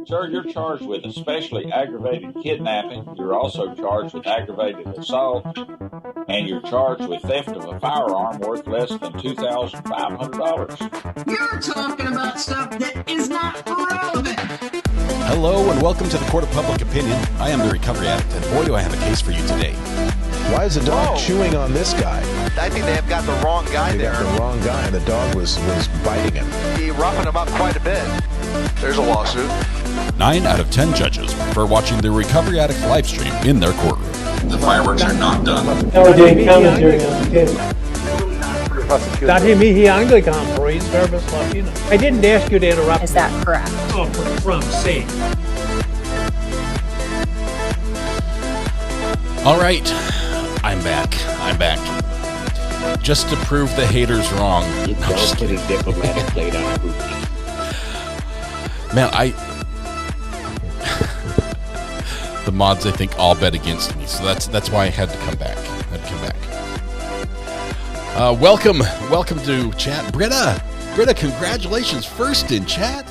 Sir, you're charged with especially aggravated kidnapping. You're also charged with aggravated assault, and you're charged with theft of a firearm worth less than $2,500. You're talking about stuff that is not relevant. Hello and welcome to the Court of Public Opinion. I am the Recovery Addict, and boy do I have a case for you today. Why is the dog chewing on this guy? I think they have got the wrong guy They there. got the wrong guy, and the dog was biting him. He roughing him up quite a bit. There's a lawsuit. 9 out of 10 judges prefer watching the Recovery Addict live stream in their courtroom. The fireworks are not done. Dati mihi Anglican praise verbis Latino. I didn't ask you to interrupt. Is that correct? Oh, from sake. All right, I'm back. Just to prove the haters wrong. You don't put a diplomatic plate on a hoopty. Man, the mods, I think, all bet against me, so that's why I had to come back. Welcome to chat, Britta, congratulations, first in chat.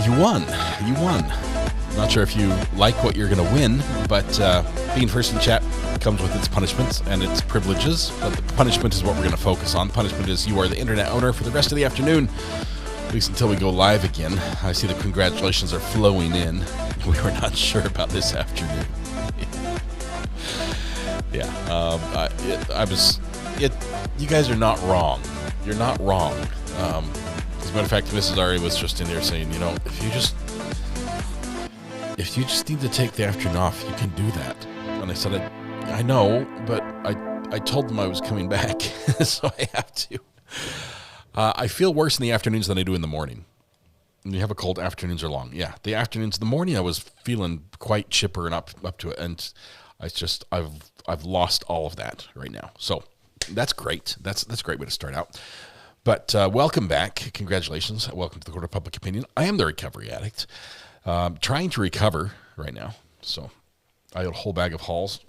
You won. Not sure if you like what you're gonna win, but being first in chat comes with its punishments and its privileges. But the punishment is what we're gonna focus on. Punishment is you are the internet owner for the rest of the afternoon. At least until we go live again. I see the congratulations are flowing in. We were not sure about this afternoon. Yeah, you guys are not wrong. You're not wrong. As a matter of fact, Mrs. Ari was just in there saying, if you just need to take the afternoon off, you can do that. And I said, I know, but I told them I was coming back, so I have to. I feel worse in the afternoons than I do in the morning. When you have a cold, afternoons are long. Yeah, the afternoons, the morning, I was feeling quite chipper and up to it, and I've lost all of that right now. So that's great. That's a great way to start out. But welcome back. Congratulations. Welcome to the Court of Public Opinion. I am the Recovery Addict. Trying to recover right now. So I got a whole bag of Halls.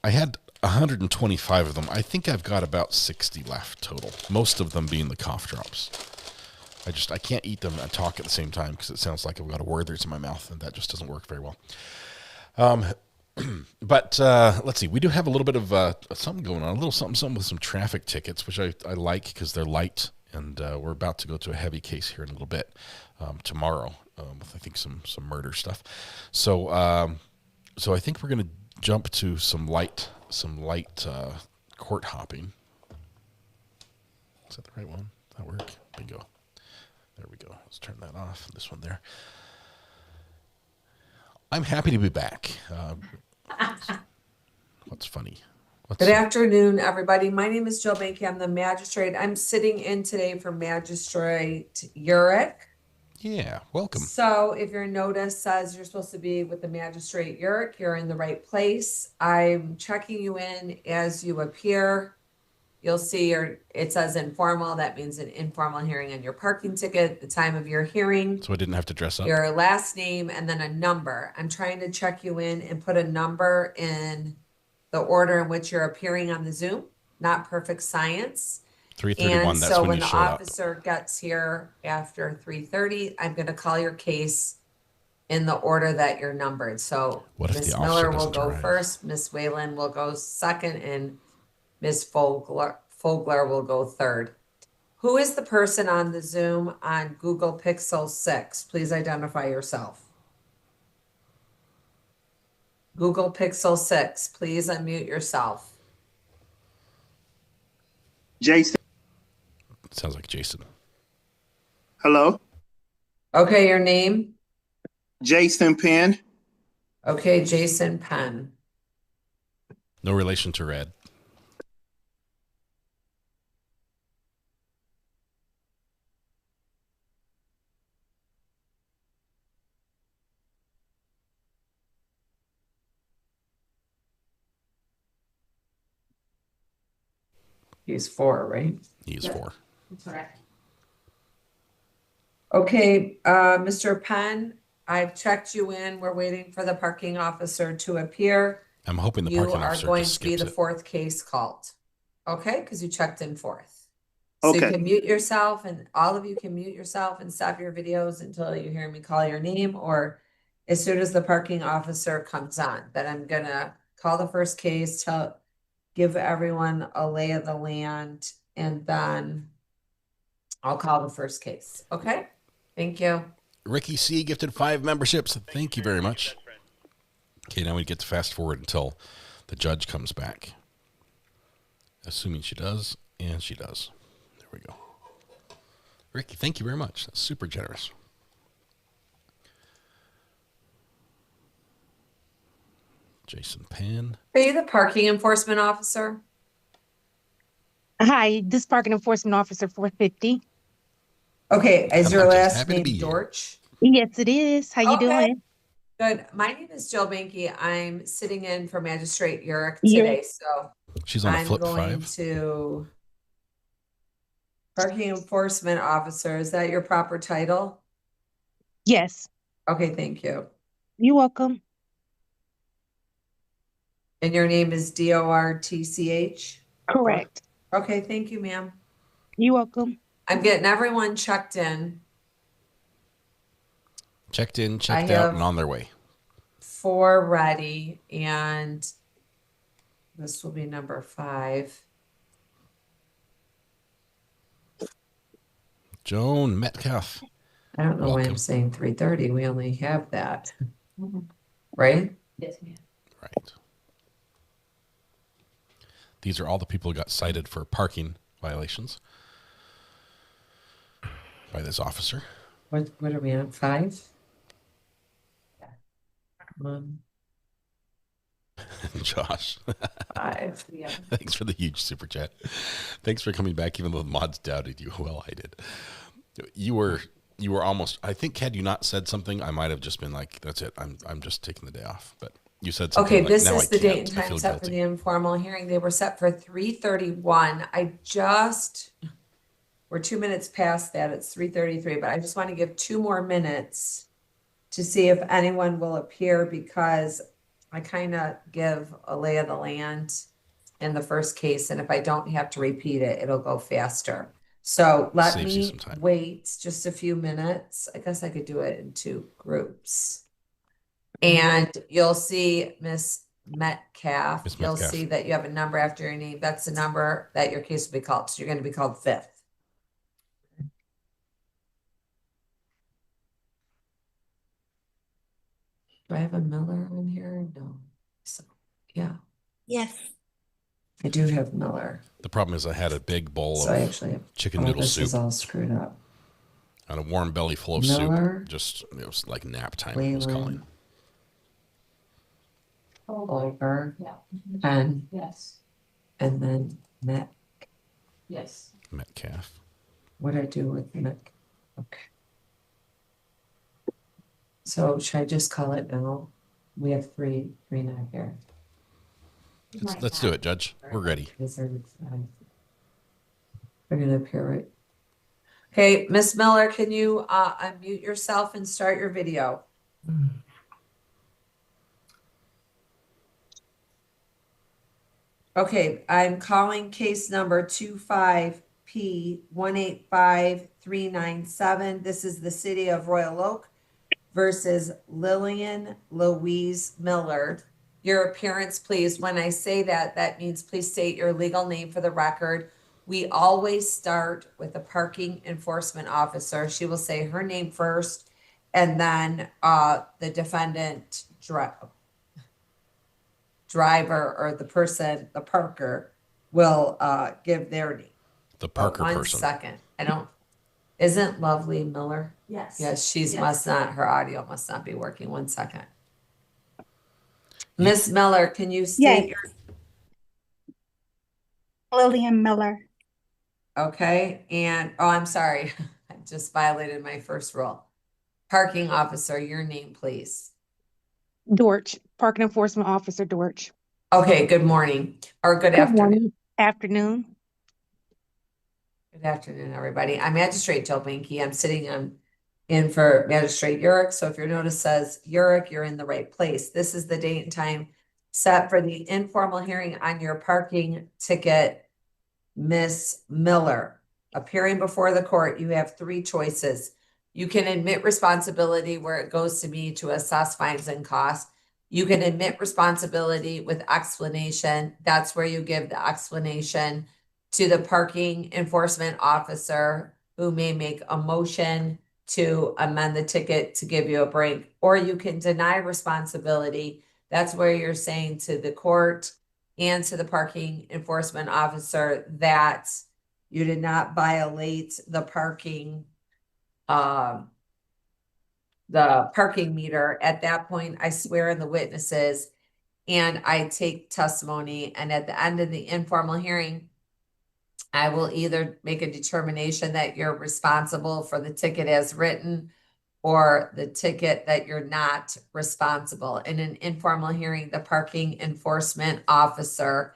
I had 125 of them. I think I've got about 60 left total. Most of them being the cough drops. I can't eat them and talk at the same time because it sounds like I've got a Werther's in my mouth, and that just doesn't work very well. But let's see. We do have a little bit of something going on, a little something with some traffic tickets, which I like because they're light, and we're about to go to a heavy case here in a little bit tomorrow with, I think, some murder stuff. So I think we're going to jump to some light court hopping. Is that the right one? Does that work? Bingo. There we go. Let's turn that off. This one there. I'm happy to be back. What's funny? Good afternoon, everybody. My name is Jill Banky. I'm the magistrate. I'm sitting in today for Magistrate Urick. Yeah, welcome. So if your notice says you're supposed to be with the Magistrate Urick, you're in the right place. I'm checking you in as you appear. You'll see it says informal. That means an informal hearing on your parking ticket, the time of your hearing. So I didn't have to dress up. Your last name and then a number. I'm trying to check you in and put a number in the order in which you're appearing on the Zoom. Not perfect science. 3:31. And that's so when when you the showed up. officer gets here after 3:30, I'm going to call your case in the order that you're numbered. So What if Ms. the officer Miller will doesn't go arrive? first, Ms. Whalen will go second, and Ms. Fogler will go third. Who is the person on the Zoom on Google Pixel 6? Please identify yourself. Google Pixel 6, please unmute yourself. Jason. Sounds like Jason. Hello. Okay, your name? Jason Penn. Okay, Jason Penn. No relation to Red. He's 4, right? He is 4. That's right. Okay, Mr. Penn, I've checked you in. We're waiting for the parking officer to appear. I'm hoping the You parking are officer going just to be skips the it. fourth case called. Okay, because you checked in fourth. So you Okay. can mute yourself, and all of you can mute yourself and stop your videos until you hear me call your name, or as soon as the parking officer comes on. Then I'm gonna call the first case, give everyone a lay of the land, and then I'll call the first case. Okay? Thank you. Ricky C. gifted 5 memberships. Thank you very much. Okay, now we get to fast forward until the judge comes back. Assuming she does, and she does. There we go. Ricky, thank you very much. That's super generous. Jason Pan. Are you the parking enforcement officer? Hi, this parking enforcement officer 450. Okay, is your I'm just last happy to name be here. Dorch? Yes, it is. How you Okay. doing? Good. My name is Jill Banky. I'm sitting in for Magistrate Urick You're- today, so She's on a I'm flip going 5. to parking enforcement officer. Is that your proper title? Yes, Okay, thank you. you're welcome. And your name is Dortch? Correct. Okay, thank you, ma'am. You're welcome. I'm getting everyone checked in. Checked in, I checked out, have and on their way. 4 ready, and this will be number 5. Joan Metcalf. I don't know why I'm Welcome. saying 3:30. We only have that. Right? Yes, ma'am. Right. These are all the people who got cited for parking violations by this officer. What are we on? 5? Come Josh. on, 5. Yeah. Thanks for the huge super chat. Thanks for coming back, even though the mods doubted you. Well, I did. You were almost. I think had you not said something, I might have just been like, "That's it. I'm just taking the day off." But you said something. Okay, like, this now is I the date can't. and I time feel set for guilty. the informal hearing. They were set for 3:31. We're 2 minutes past that. It's 3:33, but I just want to give 2 more minutes to see if anyone will appear, because I kind of give a lay of the land in the first case, and if I don't have to repeat it, it'll go faster. So let Saves you me some time. wait just a few minutes. I guess I could do it in 2 groups. And you'll see Miss Metcalf. Miss You'll Metcalf. see that you have a number after your name. That's the number that your case will be called. So you're going to be called 5th. Do I have a Miller on here? No. So, yeah, Yes. I do have Miller. The problem is I had a big bowl So I of actually have, chicken oh, noodle this is soup all screwed up. and a warm belly full of Miller, soup. Just it was like nap time. It was calling. Over, Yeah. and Yes. then Met. Yes. Metcalf. What I do with Met? Okay. So should I just call it now? We have three now here. Let's do it, Judge. We're ready. They're gonna appear right. Okay, Miss Miller, can you unmute yourself and start your video? Okay, I'm calling case number 25P185397. This is the city of Royal Oak versus Lillian Louise Miller. Your appearance, please. When I say that, that means please state your legal name for the record. We always start with the parking enforcement officer. She will say her name first, and then the defendant driver or the person, the parker, will give their name. The Parker One person. second. Isn't Lovely Miller? Yes. Yes, Yes. must not, her audio must not be working. 1 second. Miss Miller, can you state your, Lillian Miller. okay, and, oh, I'm sorry. I just violated my first rule. Parking officer, your name, please. Dortch, parking enforcement officer Dortch. Okay, good morning, or good Good afternoon. morning. Afternoon. Good afternoon, everybody. I'm Magistrate Jill Banky. I'm sitting in for Magistrate Urick. So if your notice says Urick, you're in the right place. This is the date and time set for the informal hearing on your parking ticket, Miss Miller. appearing before the court, you have three choices. You can admit responsibility where it goes to me to assess fines and costs. You can admit responsibility with explanation. That's where you give the explanation to the parking enforcement officer who may make a motion to amend the ticket to give you a break, or you can deny responsibility. That's where you're saying to the court and to the parking enforcement officer that you did not violate the parking meter. At that point, I swear in the witnesses and I take testimony. And at the end of the informal hearing, I will either make a determination that you're responsible for the ticket as written or the ticket that you're not responsible. In an informal hearing, the parking enforcement officer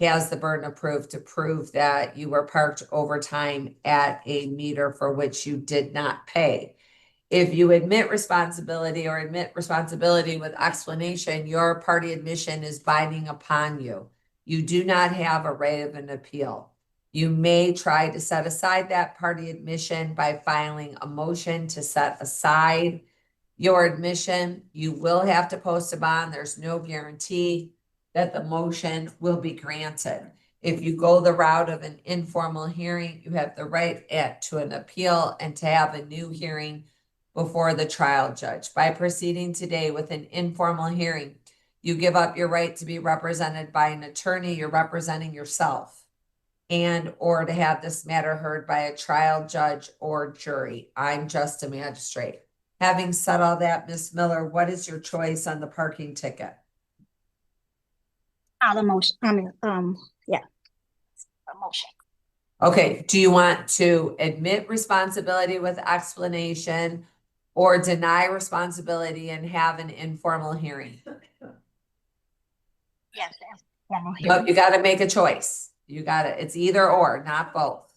has the burden of proof to prove that you were parked over time at a meter for which you did not pay. If you admit responsibility or admit responsibility with explanation, your party admission is binding upon you. You do not have a right of an appeal. You may try to set aside that party admission by filing a motion to set aside your admission. You will have to post a bond. There's no guarantee that the motion will be granted. If you go the route of an informal hearing, you have the right to an appeal and to have a new hearing before the trial judge. By proceeding today with an informal hearing, you give up your right to be represented by an attorney. You're representing yourself, and or to have this matter heard by a trial judge or jury. I'm just a magistrate. Having said all that, Ms. Miller, what is your choice on the parking ticket? The motion. Yeah. A motion. Okay, do you want to admit responsibility with explanation or deny responsibility and have an informal hearing? Yes, informal No, hearing. you got to make a choice. It's either or, not both.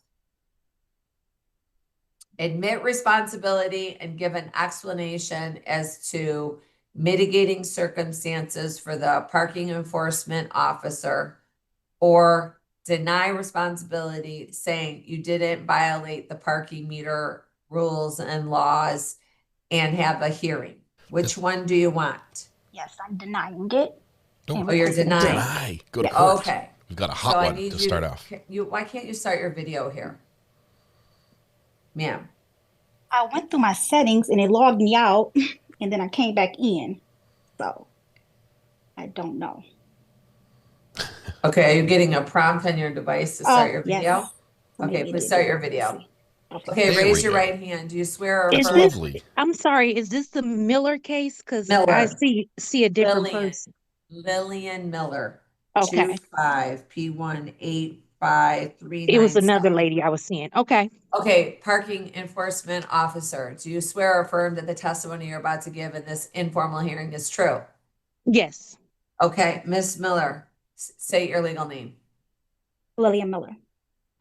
Admit responsibility and give an explanation as to mitigating circumstances for the parking enforcement officer, or deny responsibility saying you didn't violate the parking meter rules and laws and have a hearing. Which one do you want? Yes, I'm denying it. Oh, you're denying. Deny. Go to court. Okay. We've got a hot one to start off. Why can't you start your video here? Ma'am. I went through my settings and it logged me out and then I came back in. So I don't know. Okay, are you getting a prompt on your device to start your video? Yes. Okay, please start your video. Okay, raise your right hand. Do you swear or affirm? I'm sorry, is this the Miller case? Because Miller. I see a different person. Lillian Miller. Okay. 25P18539. It was another lady I was seeing. Okay. Okay, parking enforcement officer. Do you swear or affirm that the testimony you're about to give in this informal hearing is true? Yes. Okay, Miss Miller, say your legal name. Lillian Miller.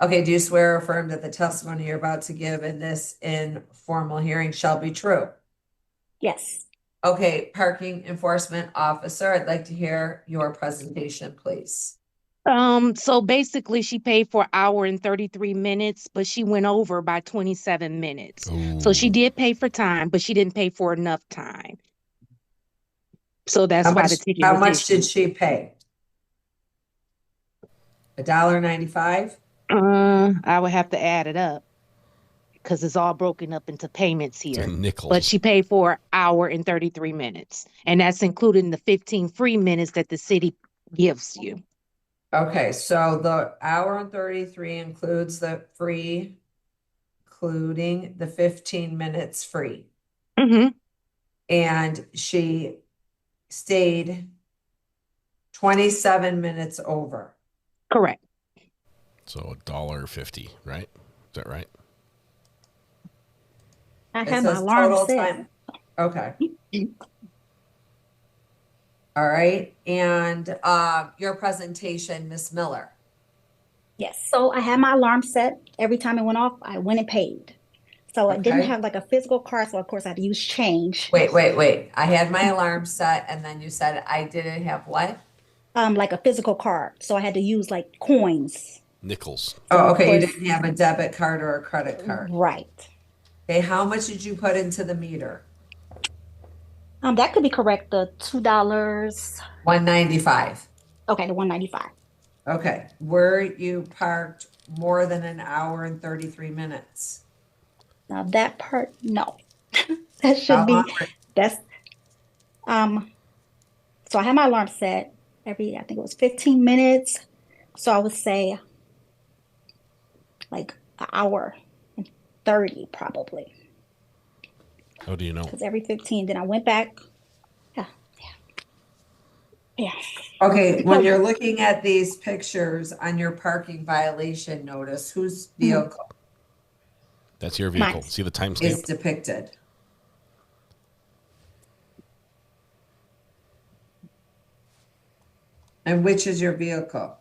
Okay, do you swear or affirm that the testimony you're about to give in this informal hearing shall be true? Yes. Okay, parking enforcement officer, I'd like to hear your presentation, please. So basically she paid for 1 hour and 33 minutes, but she went over by 27 minutes. Ooh. So she did pay for time, but she didn't pay for enough time. So that's why the ticket How was much issued. did she pay? $1.95? I would have to add it up because it's all broken up into payments here. Nickels. But she paid for 1 hour and 33 minutes. And that's including the 15 free minutes that the city gives you. Okay, so the 1 hour and 33 includes the free, including the 15 minutes free. Mm-hmm. And she stayed 27 minutes over. Correct. So $1.50, right? Is that right? I It had my says alarm total set. time. Okay. All right. And your presentation, Miss Miller. Yes. So I had my alarm set. Every time it went off, I went and paid. So I didn't Okay. have like a physical card. So of course I had to use change. Wait. I had my alarm set, and then you said I didn't have what? Like a physical card. So I had to use like coins Nickels. Oh, Of okay. You course, didn't have a debit card or a credit card. right. Okay. How much did you put into the meter? That could be correct. The $2. $195. Okay, the 195. Okay. Were you parked more than an hour and 33 minutes? Now that part, no. That should How long? be that's so I had my alarm set I think it was 15 minutes. So I would say like an hour and 30 probably. How do you know? Because every 15, then I went back. Yeah. Yeah. Okay, when you're looking at these pictures on your parking violation notice, whose vehicle That's your vehicle. Mine. See the timestamp? is depicted? And which is your vehicle?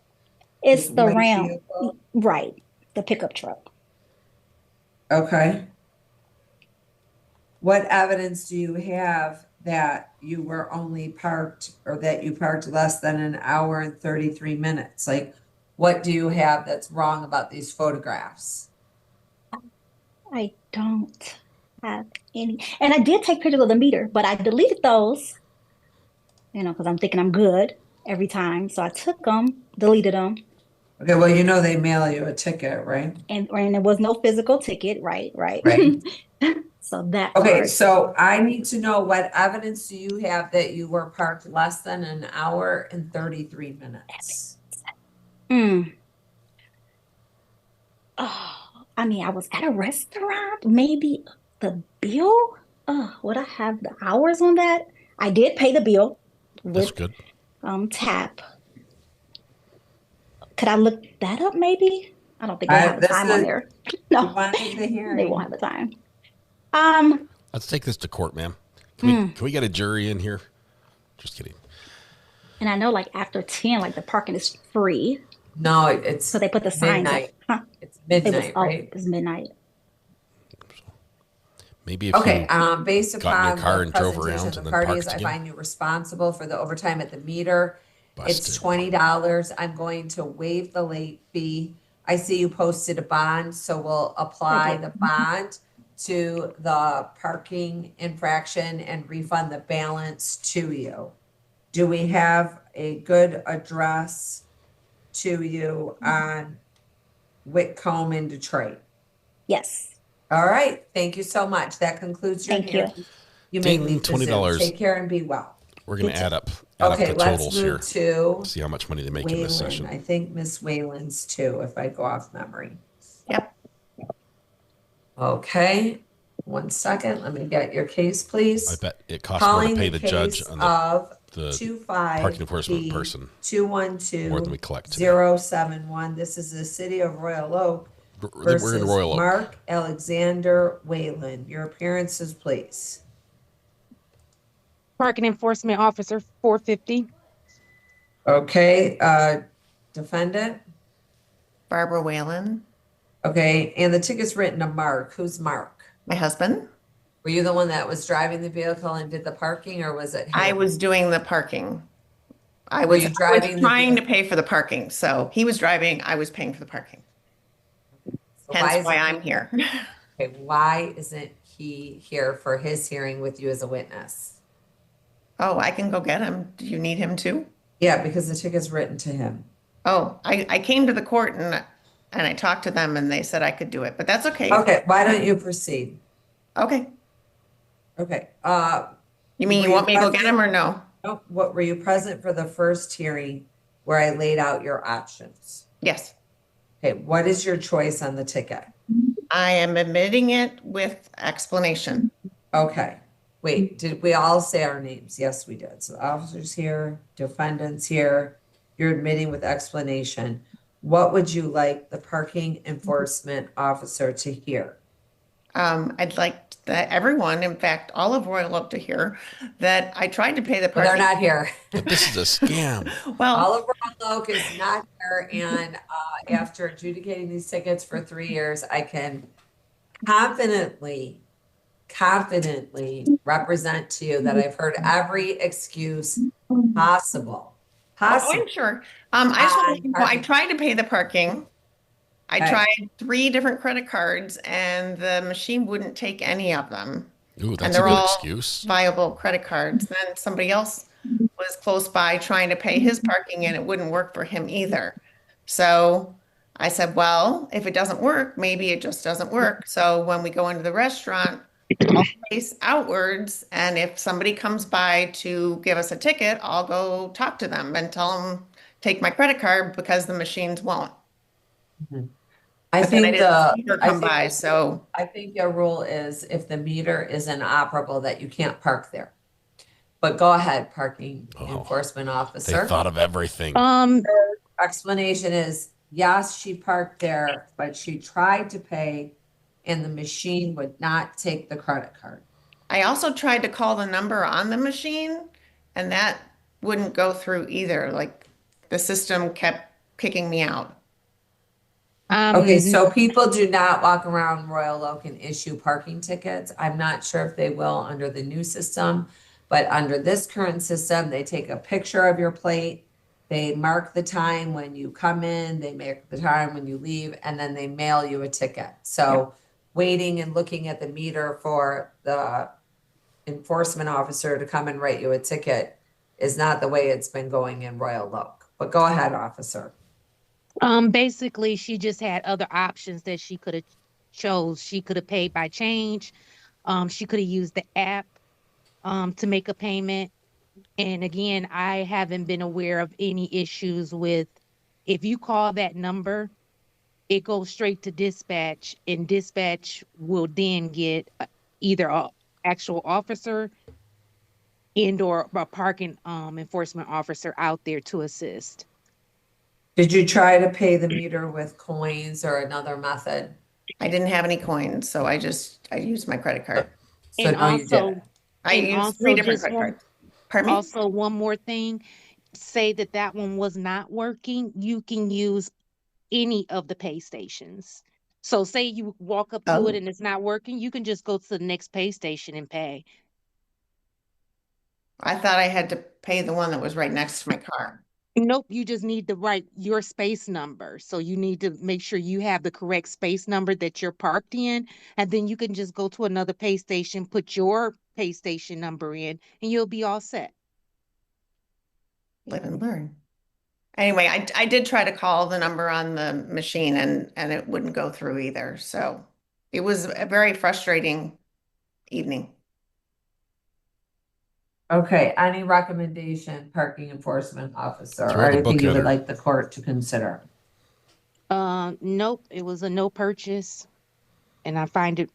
It's This the white Ram. vehicle? Right. The pickup truck. Okay. What evidence do you have that you were only parked or that you parked less than an hour and 33 minutes? Like, what do you have that's wrong about these photographs? I don't have any. And I did take pictures of the meter, but I deleted those, because I'm thinking I'm good every time. So I took them, deleted them, Okay, well, you know they mail you a ticket, right? and there was no physical ticket. Right. Right. So that Okay, part. so I need to know what evidence do you have that you were parked less than an hour and 33 minutes? Oh, I mean, I was at a restaurant. Maybe the bill. Would I have the hours on that? I did pay the bill That's with good. tap. Could I look that up? Maybe I don't think they have the time on there. No, wanted the they hearing. won't have the time. Let's take this to court, ma'am. Can we get a jury in here? Just kidding. And I know, like after 10, like the parking is free. No, it's So they put the signs up. midnight. Huh? It's midnight, right? It's midnight. Maybe if Okay, you based got in your upon car the and drove presentation around of the and then parties, parked I again. find you responsible for the overtime at the meter. It's Busted. $20. I'm going to waive the late fee. I see you posted a bond, so we'll apply the bond to the parking infraction and refund the balance to you. Do we have a good address to you on Whitcomb in Detroit? Yes. All right. Thank you so much. That concludes your Thank you. hearing. You may Ding, leave the Zoom. $20. Take care and be well. We're going to add up Okay, the let's totals here. move to See how much money they make in this Wayland. session. I think Miss Wayland's too, if I go off memory. Yep. Okay, 1 second. Let me get your case, please. I bet it costs more to Calling pay the judge case on of the 25 parking enforcement person 212 more than we collect today. 071. This is the city of Royal Oak versus We're in Royal Oak. Mark Alexander Wayland. Your appearances, please. Parking enforcement officer, 450. Okay, defendant. Barbara Whalen, Okay, and the ticket's written to Mark. Who's Mark? my husband. Were you the one that was driving the vehicle and did the parking, or was it him? I was doing the parking. I Were was, you I driving was the trying to vehicle? pay for the parking. So he was driving, I was paying for the parking. So Hence why isn't I'm here. Okay, why isn't he here for his hearing with you as a witness? Oh, I can go get him. Do you need him too? Yeah, because the ticket's written to him. Oh, I came to the court and I talked to them and they said I could do it, but that's okay. Okay, why don't you proceed? Okay. Okay. You mean you want me to go get him or no? No, what, were you present for the first hearing where I laid out your options? Yes. Okay, what is your choice on the ticket? I am admitting it with explanation. Okay, wait, did we all say our names? Yes, we did. So the officers here, defendants here, you're admitting with explanation. What would you like the parking enforcement officer to hear? I'd like that everyone, in fact, all of Royal Oak to hear that I tried to pay the But parking. they're not here. But this is a scam. Well, All of Royal Oak is not here, and after adjudicating these tickets for 3 years, I can confidently represent to you that I've heard every excuse possible. oh, I'm sure. I tried to pay the parking I tried 3 different credit cards and the machine wouldn't take any of them. Ooh, And that's a they're good all excuse. viable credit cards. Then somebody else was close by trying to pay his parking and it wouldn't work for him either. So I said, well, if it doesn't work, maybe it just doesn't work. So when we go into the restaurant, I'll face outwards. And if somebody comes by to give us a ticket, I'll go talk to them and tell them, take my credit card because the machines won't. I But then think didn't see her come by, so I think your rule is if the meter is inoperable that you can't park there. But go ahead, parking enforcement officer. They thought of everything. Her explanation is yes, she parked there, but she tried to pay and the machine would not take the credit card. I also tried to call the number on the machine and that wouldn't go through either. Like the system kept kicking me out. Okay, so people do not walk around Royal Oak and issue parking tickets. I'm not sure if they will under the new system, but under this current system, they take a picture of your plate. They mark the time when you come in, they mark the time when you leave, and then they mail you a ticket. So waiting and looking at the meter for the enforcement officer to come and write you a ticket is not the way it's been going in Royal Oak. But go ahead, officer. Basically, she just had other options that she could have chose. She could have paid by change. She could have used the app to make a payment. And again, I haven't been aware of any issues with if you call that number, it goes straight to dispatch, and dispatch will then get either a actual officer and or a parking enforcement officer out there to assist. Did you try to pay the meter with coins or another method? I didn't have any coins, so I used my credit card. So And no, you also, didn't. I and used also 3 different just credit one, cards. Pardon me? also one more thing, say that that one was not working, you can use any of the pay stations. So say you walk up to it and it's not working, you can just go to the next pay station and pay. I thought I had to pay the one that was right next to my car. Nope, you just need to write your space number. So you need to make sure you have the correct space number that you're parked in, and then you can just go to another pay station, put your pay station number in, and you'll be all set. Live and learn. Anyway, I did try to call the number on the machine and it wouldn't go through either. So it was a very frustrating evening. Okay, any recommendation, parking enforcement officer, Throw or the anything book you at would her. like the court to consider? Nope, it was a no purchase, and I find it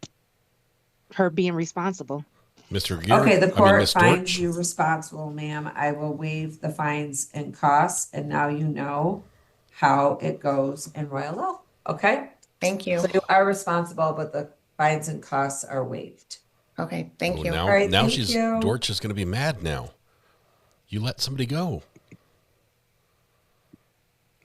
her being responsible. Mr. Gear, Okay, the I mean, court Miss finds Dortch. you responsible, ma'am. I will waive the fines and costs, and now you know how it goes in Royal Oak, okay? Thank you. So you are responsible, but the fines and costs are waived. Okay, thank you. Now, All right, now thank she's you. Dortch is going to be mad now. You let somebody go.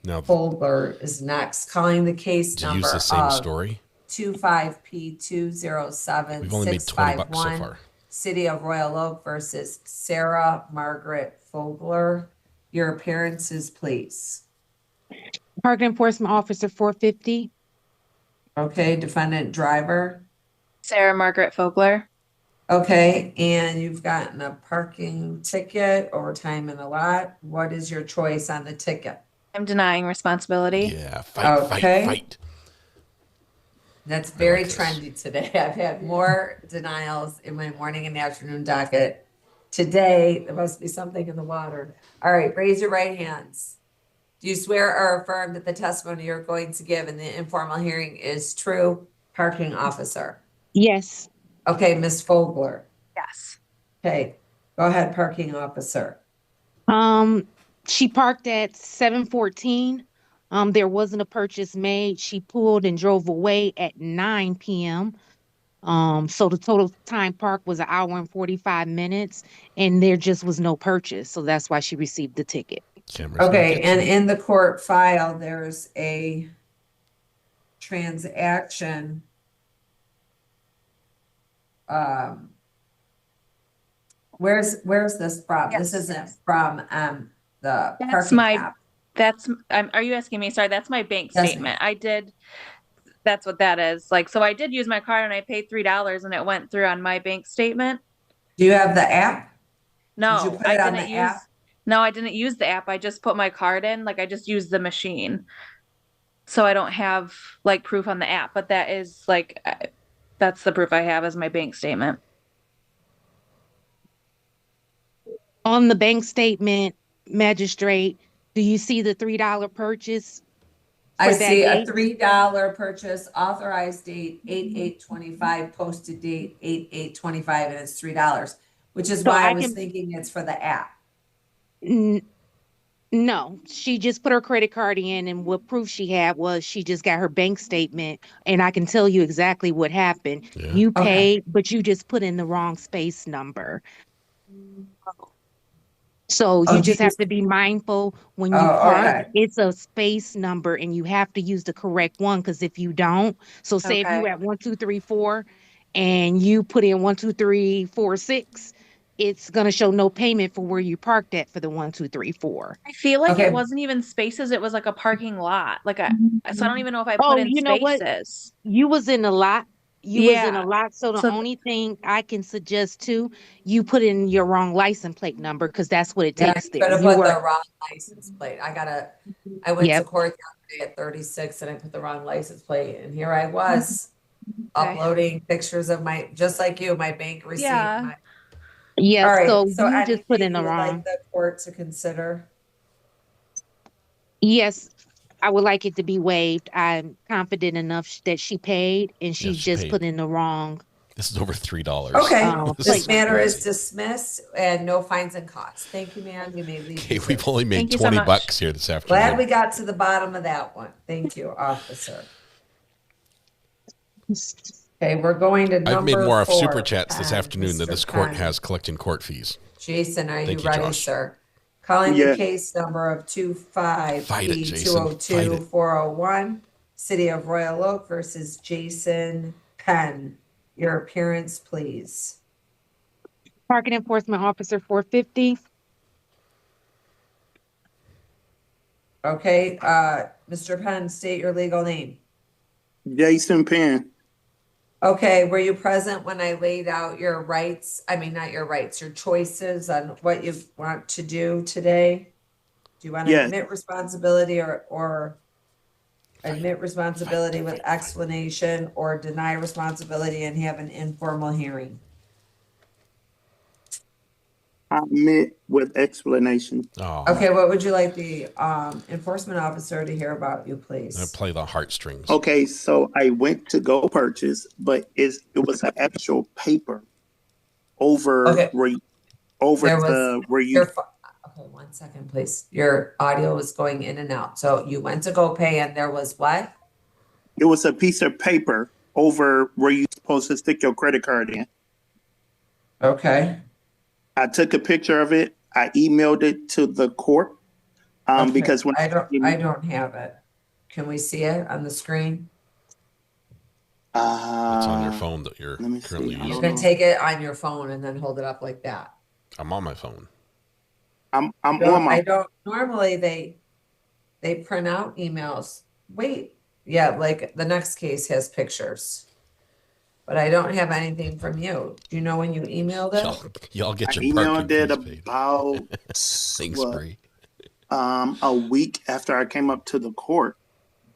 Now, Folger is next, calling the case to number use the same of story, 25P207651. we've only made $20 so far. City of Royal Oak versus Sarah Margaret Fogler. Your appearances, please. Parking enforcement officer 450. Okay, defendant driver. Sarah Margaret Fogler. Okay, and you've gotten a parking ticket, overtime in a lot. What is your choice on the ticket? I'm denying responsibility. Yeah, fight, fight. That's very this. trendy today. I've had more denials in my morning and afternoon docket. Today, there must be something in the water. All right, raise your right hands. Do you swear or affirm that the testimony you're going to give in the informal hearing is true, parking officer? Yes. Okay, Ms. Fogler. Yes. Okay, go ahead, parking officer. She parked at 7:14. There wasn't a purchase made. She pulled and drove away at 9 p.m. So the total time parked was 1 hour and 45 minutes, and there just was no purchase. So that's why she received the ticket. Okay, and in the court file, there's a transaction. Where's this from? Yes. This isn't from the That's parking my app. Are you asking me? Sorry, that's my bank Yes, statement. That's what that is. Like, so I did use my card and I paid $3 and it went through on my bank statement. Do you have the app? Did you No, put I it on didn't the use, app? no, I didn't use the app. I just put my card in. Like, I just used the machine. So I don't have like proof on the app, but that is like, that's the proof I have as my bank statement. On the bank statement, magistrate, do you see the $3 purchase I for that see a date? $3 purchase, authorized date 8/8/25, posted date 8/8/25, and it's $3, which is So why I I was can, thinking it's for the app. no, she just put her credit card in, and what proof she had was she just got her bank statement, and I can tell you exactly what happened. Yeah. You Okay. paid, but you just put in the wrong space number. So Oh, you just have geez. to be mindful when you Oh, park, okay. it's a space number and you have to use the correct one, because if you don't, so say if you Okay. at 1, 2, 3, 4 and you put in 1, 2, 3, 4, 6, it's gonna show no payment for where you parked at for the 1, 2, 3, 4. I feel like it Okay. wasn't even spaces. It was like a parking lot. So I don't even know if I put Oh, in you know what? spaces. You was in a lot. You was in a Yeah. lot. So the So only thing I can suggest too, you put in your wrong license plate number, because that's what it Yeah, takes you there. could have You put were, the wrong license plate. I went to yep. court the other day at 36 and I put the wrong license plate. And here I was okay. uploading pictures of just like you, my bank receipt. Yeah. Yeah, All right. so So you just put in anything the you would like wrong. the court to consider? Yes, I would like it to be waived. I'm confident enough that she paid and she Yes, she just paid. put in the wrong This is over $3. Okay. This This is matter is crazy. dismissed and no fines and costs. Thank you, ma'am. You may leave. Okay, the we've jury. only made Thank you so 20 much. bucks here this afternoon. Glad we got to the bottom of that one. Thank you, officer. Okay, we're going to number I've made more of 4, super chats this 10, afternoon than Mr. this court Penn. has collecting court fees. Jason, are Thank you you, ready, Josh. sir? Calling Yeah. the case number of Fight it, Jason. Fight 25P202401, City of Royal Oak versus Jason Penn. Your appearance, please. parking enforcement officer 450. Okay, Mr. Penn, state your legal name. Jason Penn. Okay, were you present when I laid out your rights? I mean, not your rights, your choices on what you want to do today? Do you want to Yes. admit responsibility or admit responsibility with explanation, or deny responsibility and have an informal hearing? I admit with explanation. Oh, Okay, what would you like the enforcement officer to hear about you, I please? play the heartstrings. Okay, so I went to go purchase, but it was an actual paper over Okay. over There was the where you. your okay, 1 second, please. Your audio was going in and out. So you went to go pay, and there was what? It was a piece of paper over where you're supposed to stick your credit card in. Okay. I took a picture of it. I emailed it to the court Okay. because when I don't have it. Can we see it on the screen? It's on your phone that you're let me currently see. I You using. don't can know. take it on your phone and then hold it up like that. I'm on my phone. I'm I on don't, my. I don't normally they print out emails. Wait, yeah, like the next case has pictures. But I don't have anything from you. Do you know when you emailed it? Y'all get I your parking emailed it fees paid. about Thanks, what, Bree. a week after I came up to the court.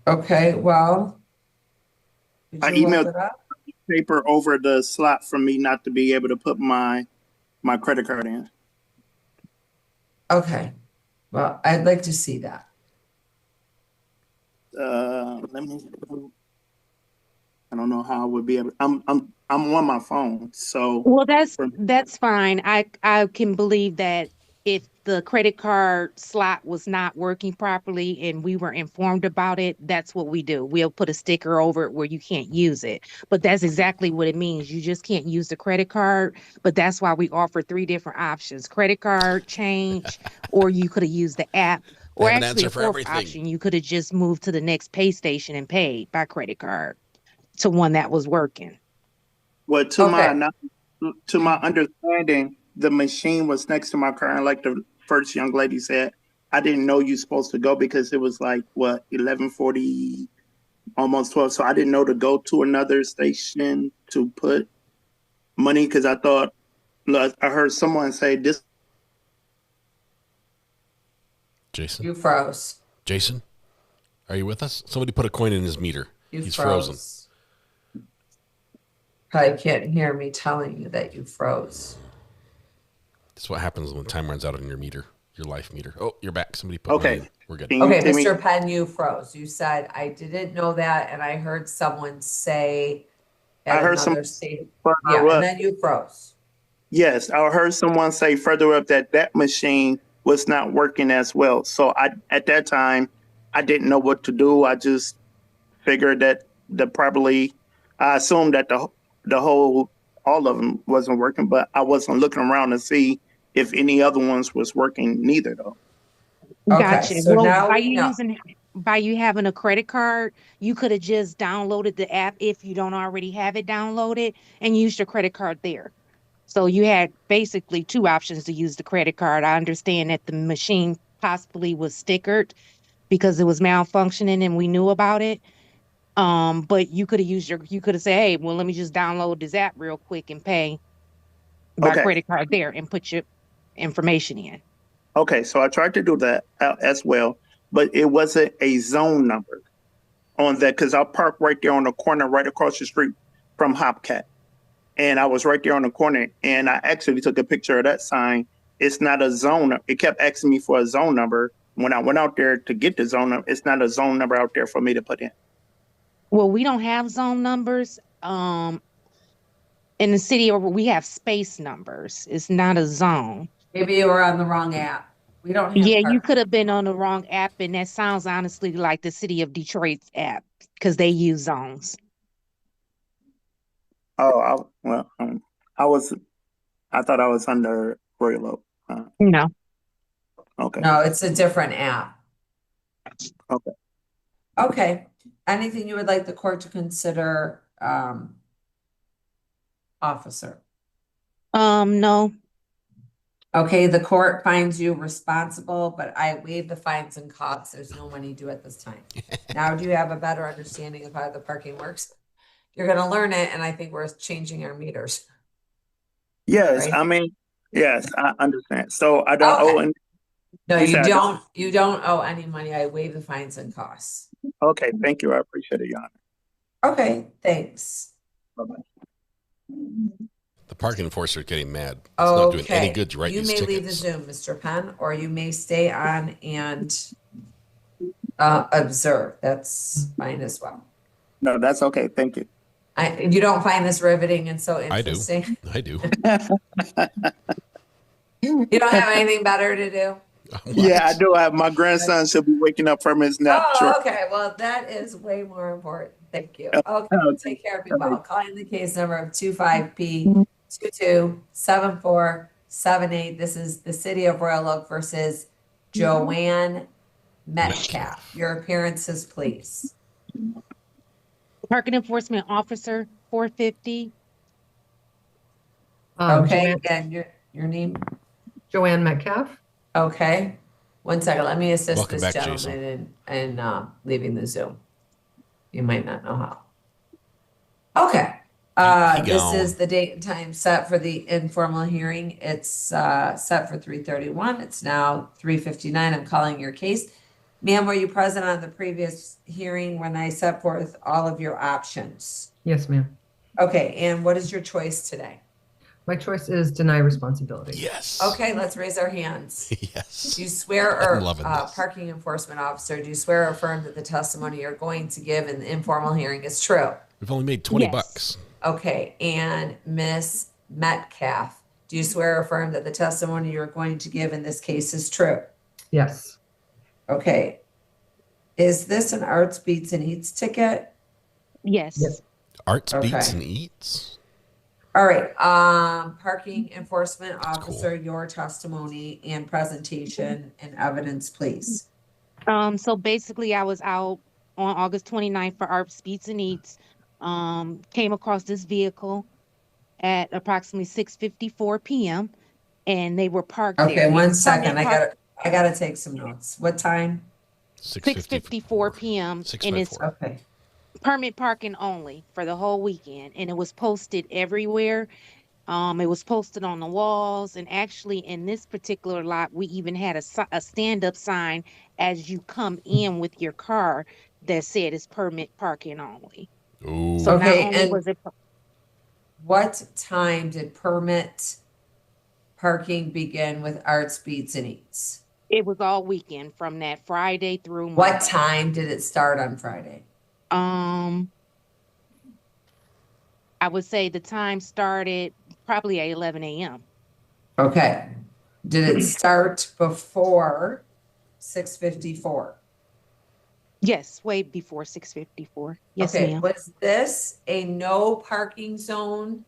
Okay, well, did I you look emailed it up? paper over the slot for me not to be able to put my credit card in. Okay, well, I'd like to see that. Let me. I don't know how I would be able. I'm on my phone, so. Well, that's fine. I can believe that if the credit card slot was not working properly and we were informed about it, that's what we do. We'll put a sticker over it where you can't use it. But that's exactly what it means. You just can't use the credit card. But that's why we offer 3 different options: credit card, change, or you could have used the app. Or have an actually, answer a for 4th everything. option, you could have just moved to the next pay station and paid by credit card to one that was working. Well, to Okay. my understanding, the machine was next to my car, and like the first young lady said, I didn't know you're supposed to go because it was like what 11:40, almost 12. So I didn't know to go to another station to put money because I thought I heard someone say this. Jason? You froze. Jason? Are you with us? Somebody put a coin in his meter. He's frozen. Probably can't hear me telling you that you froze. That's what happens when time runs out on your meter, your life meter. Oh, you're back. Somebody put Okay. money in. We're good. Okay, Mr. Penn, you froze. You said, I didn't know that, and I heard someone say at another state. Yeah, and then you froze. Yes, I heard someone say further up that machine was not working as well. So at that time, I didn't know what to do. I just figured that I assumed that all of them wasn't working, but I wasn't looking around to see if any other ones was working neither though. Gotcha. So well, now by you having a credit card, you could have just downloaded the app if you don't already have it downloaded and used your credit card there. So you had basically two options to use the credit card. I understand that the machine possibly was stickered because it was malfunctioning and we knew about it. But you could have said, hey, well, let me just download this app real quick and pay by credit card there and put your information in. Okay, so I tried to do that as well, but it wasn't a zone number on that because I parked right there on the corner, right across the street from Hopcat. And I was right there on the corner, and I actually took a picture of that sign. It's not a zone. It kept asking me for a zone number. When I went out there to get the zone number, it's not a zone number out there for me to put in. Well, we don't have zone numbers. In the city, we have space numbers. It's not a zone. Maybe you were on the wrong app. We don't have you could have been on the wrong app, and that sounds honestly like the city of Detroit's app because they use zones. Oh, I thought I was under Royal Oak. No. Okay. No, it's a different app. Okay. Okay. Anything you would like the court to consider, officer? No. Okay, the court finds you responsible, but I waive the fines and costs. There's no money due at this time. Now, do you have a better understanding of how the parking works? You're going to learn it, and I think we're changing our meters. Yes, right? I mean, yes, I understand. So I don't owe any. No, you don't. You don't owe any money. I waive the fines and costs. Okay, thank you. I appreciate it, Your Honor. Okay, thanks. Bye-bye. The parking enforcer is getting mad. It's not doing any good to write you these may tickets. leave the Zoom, Mr. Penn, or you may stay on and observe. That's fine as well. No, that's okay. Thank you. You don't find this riveting and so interesting? I do. You don't have anything better to do? Yeah, I do. My grandson should be waking up from his nap. Oh, okay. Well, that is way more important. Thank you. Okay, take care of you well. Calling the case number of 25P227478. This is the City of Royal Oak versus Joanne Metcalf. Your appearances, please. Parking enforcement officer, 450. Okay, and your name? Joanne Metcalf. Okay. 1 second. Let me assist Welcome this back, gentleman in leaving the Zoom. You might not know how. Okay. This is the date and time set for the informal hearing. It's set for 3:31. It's now 3:59. I'm calling your case. Ma'am, were you present on the previous hearing when I set forth all of your options? Yes, ma'am. Okay, and what is your choice today? My choice is deny responsibility. Yes. Okay, let's raise our hands. Yes. Do you swear, I'm or loving this. parking enforcement officer, do you swear or affirm that the testimony you're going to give in the informal hearing is true? We've only made $20. Okay, and Miss Metcalf, do you swear or affirm that the testimony you're going to give in this case is true? Yes. Okay. Is this an Arts Beats and Eats ticket? Yes. Arts, Beats, and Eats? All right. Parking enforcement officer, your testimony and presentation and evidence, please. So basically I was out on August 29th for Arts Beats and Eats. Came across this vehicle at approximately 6:54 p.m. and they were parked there. Okay, 1 second. I gotta take some notes. What time? 6:54 p.m. and it's Okay. permit parking only for the whole weekend, and it was posted everywhere. It was posted on the walls, and actually in this particular lot, we even had a stand-up sign as you come in with your car that said it's permit parking only. Ooh. So not Okay, only and was it what time did permit parking begin with Arts, Beats, and Eats? it was all weekend from that Friday through Monday. What time did it start on Friday? I would say the time started probably at 11 a.m. Okay. Did it start before 6:54? Yes, way before 6:54. Yes, Okay. ma'am. Was this a no parking zone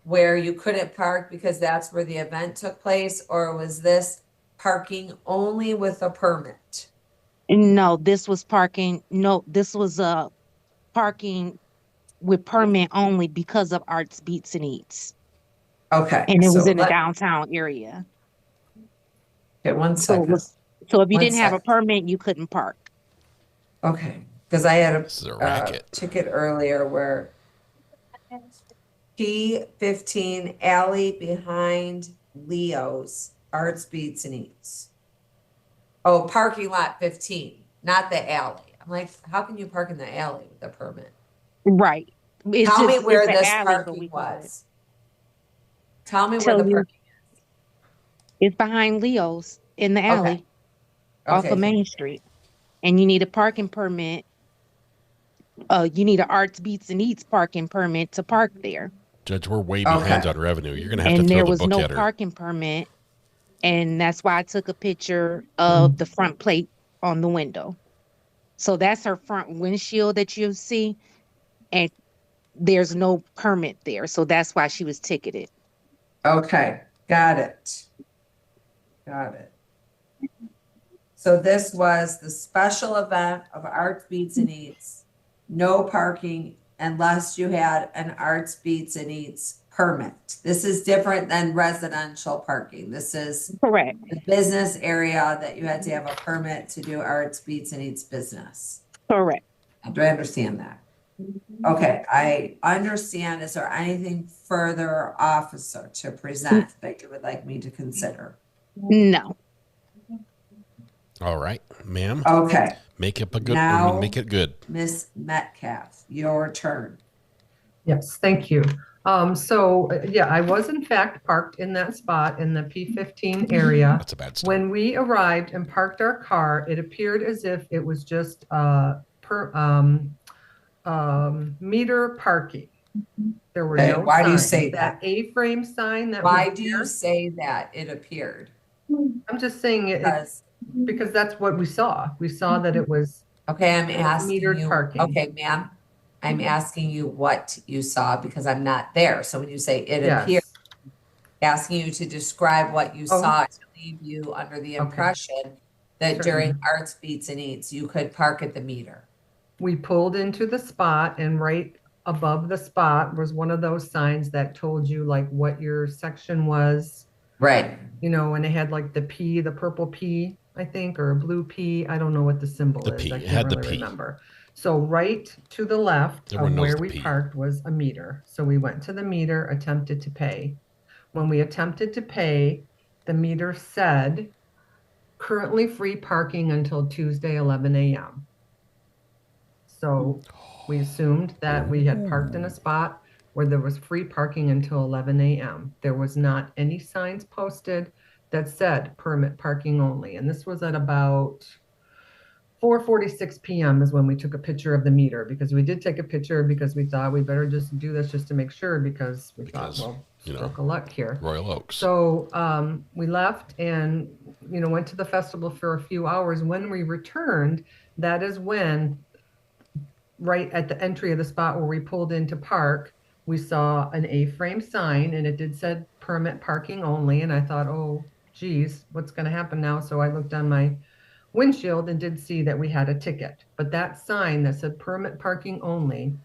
where you couldn't park because that's where the event took place, or was this parking only with a permit? No, this was parking. No, this was parking with permit only because of Arts, Beats, and Eats. Okay. And it was So in the downtown area. Okay, one So it second. was, so if you One didn't have a second. permit, you couldn't park. Okay, because I had This is a a racket. ticket earlier where P15 alley behind Leo's Arts, Beats, and Eats. Oh, parking lot 15, not the alley. I'm like, how can you park in the alley with a permit? Right. It's Tell me just where it's an this alley, but parking we call it. was. Tell me where Tell the you parking it's behind Leo's in the Okay. alley off Okay. of Main Street. And you need a parking permit. You need an Arts, Beats, and Eats parking permit to park there. Judge, we're way behind Okay. on revenue. You're going to have to And throw there the was book no at her. parking permit. And that's why I took a picture of the front plate on the window. So that's her front windshield that you see. And there's no permit there. So that's why she was ticketed. Okay, got it. Got it. So this was the special event of Arts, Beats, and Eats. No parking unless you had an Arts, Beats, and Eats permit. This is different than residential parking. This is Correct. the business area that you had to have a permit to do Arts, Beats, and Eats business. Correct. Do I understand that? Okay, I understand. Is there anything further, officer, to present that you would like me to consider? No. All right, ma'am. Okay. Make up a good. Now, make it good. Miss Metcalf, your turn. Yes, thank you. Yeah, I was in fact parked in that spot in the P15 area. That's a bad start. When we arrived and parked our car, it appeared as if it was just meter parking. There were Okay, no why do you signs. say That A-frame sign that Why was do you there, say that it appeared? I'm just saying it because that's what we saw. We saw that it was Okay, I'm asking metered you. parking. Okay, ma'am, I'm asking you what you saw because I'm not there. So when you say it Yes. appeared, asking you to describe what you Oh. saw to leave you under the impression that during Certainly. Arts, Beats, and Eats, you could park at the meter. We pulled into the spot, and right above the spot was one of those signs that told you like what your section was. Right. You know, and it had like the P, the purple P, I think, or a blue P. I don't know what the symbol The is. P. I It can't had the really P. remember. So right to the left Everyone of knows where the we P. parked was a meter. So we went to the meter, attempted to pay. When we attempted to pay, the meter said, currently free parking until Tuesday, 11 a.m. So we assumed that we had parked in a spot where there was free parking until 11 a.m. There was not any signs posted that said permit parking only. And this was at about 4:46 p.m. is when we took a picture of the meter, because we did take a picture because we thought we better just do this just to make sure, because we thought, well, stroke of luck here. Royal Oaks. So we left and, went to the festival for a few hours. When we returned, that is when, right at the entry of the spot where we pulled into park, we saw an A-frame sign, and it did said permit parking only. And I thought, oh, geez, what's going to happen now? So I looked on my windshield and did see that we had a ticket. But that sign that said permit parking only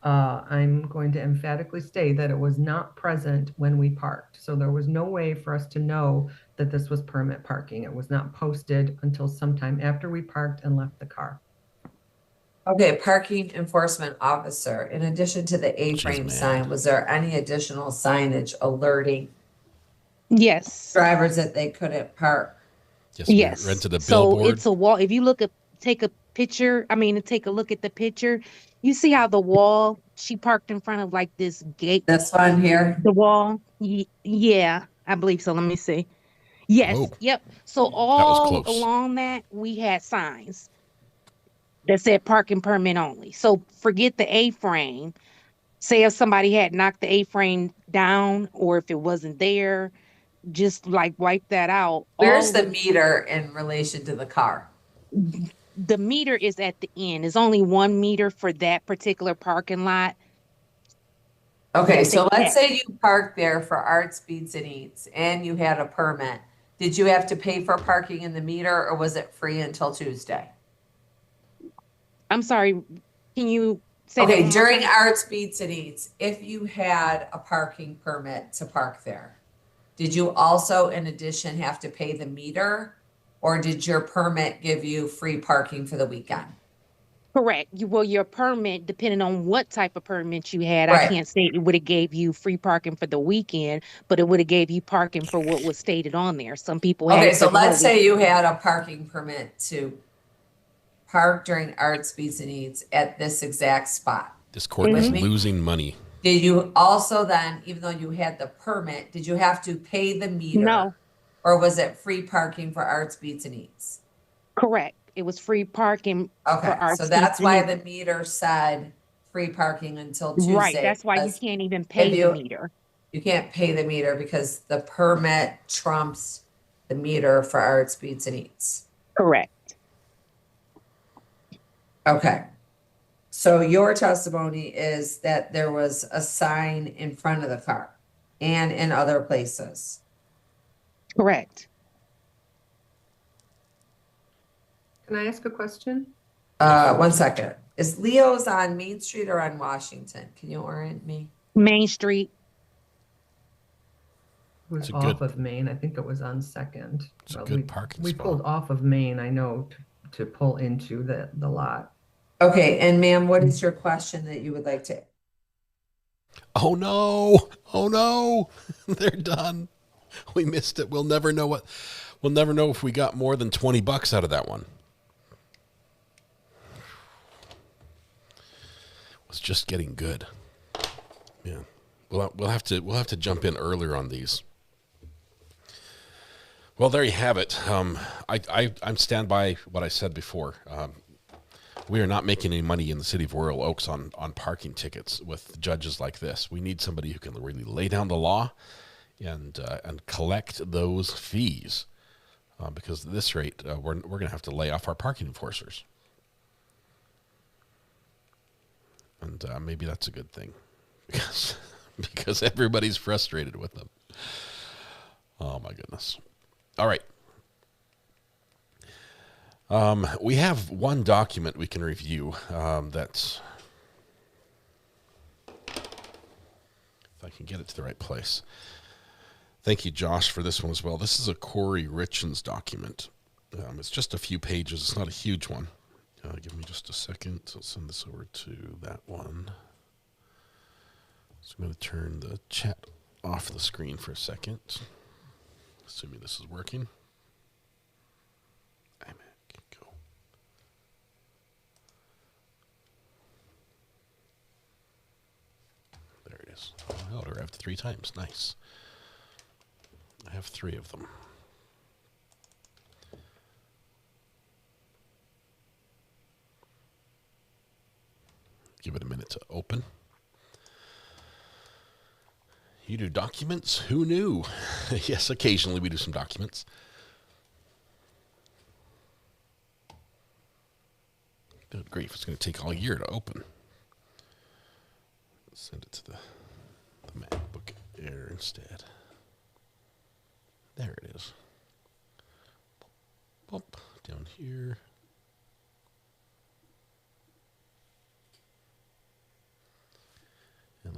I'm going to emphatically state that it was not present when we parked. So there was no way for us to know that this was permit parking. It was not posted until sometime after we parked and left the car. Okay, parking enforcement officer, in addition to the A-frame sign, was there any additional signage alerting Yes. drivers that they couldn't park? Yes. We rented a So billboard. it's a wall. If you take a picture, take a look at the picture, you see how the wall, she parked in front of like this gate. This one here? The wall. Yeah, I believe so. Let me see. Yes. Oh, Yep. So all along that, we had signs that said parking permit only. So forget the A-frame. Say if somebody had knocked the A-frame down or if it wasn't there, just like wipe that out. Where's the meter in relation to the car? The meter is at the end. There's only 1 meter for that particular parking lot. Okay, so let's say you parked there for Art Speeds and Eats and you had a permit. Did you have to pay for parking in the meter or was it free until Tuesday? I'm sorry, can you say okay, that? During Art Speeds and Eats, if you had a parking permit to park there, did you also in addition have to pay the meter or did your permit give you free parking for the weekend? Correct. Your permit, depending on what type of permit you had, Right. I can't say it would have gave you free parking for the weekend, but it would have gave you parking for what was stated on there. Some people had. Okay, so let's say you had a parking permit to park during Art Speeds and Eats at this exact spot. This court is losing money. Did you also then, even though you had the permit, did you have to pay the meter? No. Or was it free parking for Art Speeds and Eats? Correct. It was free parking. Okay, so that's why the meter said free parking until Tuesday. Right, that's why you can't even pay the meter. You can't pay the meter because the permit trumps the meter for Art Speeds and Eats. Correct. Okay. So your testimony is that there was a sign in front of the car and in other places. Correct. Can I ask a question? 1 second. Is Leo's on Main Street or on Washington? Can you orient me? Main Street. It was off of Main. I think it was on Second. It's a good parking we spot. pulled off of Main, I know, to pull into the lot. Okay, and ma'am, what is your question that you would like to? Oh no! Oh no! They're done. We missed it. We'll never know if we got more than $20 out of that one. It's just getting good. Yeah, we'll have to jump in earlier on these. Well, there you have it. I'm stand by what I said before. We are not making any money in the city of Royal Oaks on parking tickets with judges like this. We need somebody who can really lay down the law and collect those fees, because at this rate, we're going to have to lay off our parking enforcers. And maybe that's a good thing, because everybody's frustrated with them. Oh my goodness! All right. We have one document we can review. That's, if I can get it to the right place. Thank you, Josh, for this one as well. This is a Corey Richens document. It's just a few pages. It's not a huge one. Give me just a second. I'll send this over to that one. So I'm going to turn the chat off the screen for a second, assuming this is working. Go. There it is. Oh, it arrived 3 times. Nice. I have 3 of them. Give it a minute to open. You do documents? Who knew? Yes, occasionally we do some documents. Good grief, it's going to take all year to open. Send it to the MacBook Air instead. There it is. Bump down here.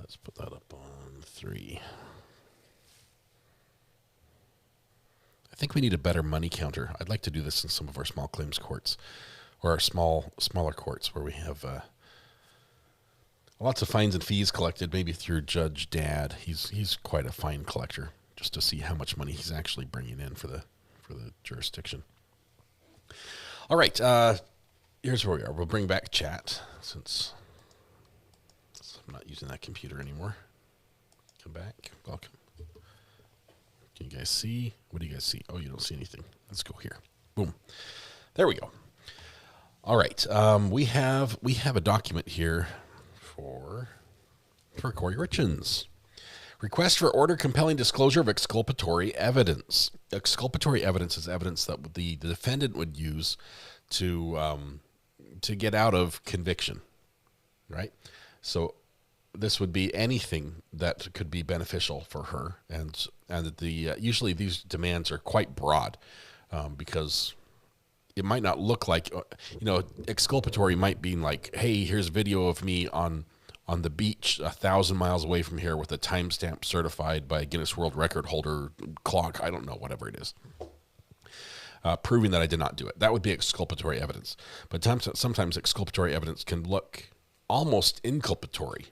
Let's put that up on 3. I think we need a better money counter. I'd like to do this in some of our small claims courts, or our smaller courts where we have lots of fines and fees collected, maybe through Judge Dad. He's quite a fine collector, just to see how much money he's actually bringing in for the jurisdiction. All right, here's where we are. We'll bring back chat since I'm not using that computer anymore. Come back. Welcome. Can you guys see? What do you guys see? Oh, you don't see anything. Let's go here. Boom. There we go. All right. We have a document here for Corey Richins. Request for order compelling disclosure of exculpatory evidence. Exculpatory evidence is evidence that the defendant would use to get out of conviction, right? So this would be anything that could be beneficial for her, and usually these demands are quite broad, because it might not look like, exculpatory might be like, hey, here's video of me on the beach 1,000 miles away from here with a timestamp certified by a Guinness World Record holder clock. I don't know, whatever it is. Proving that I did not do it. That would be exculpatory evidence. But sometimes exculpatory evidence can look almost inculpatory.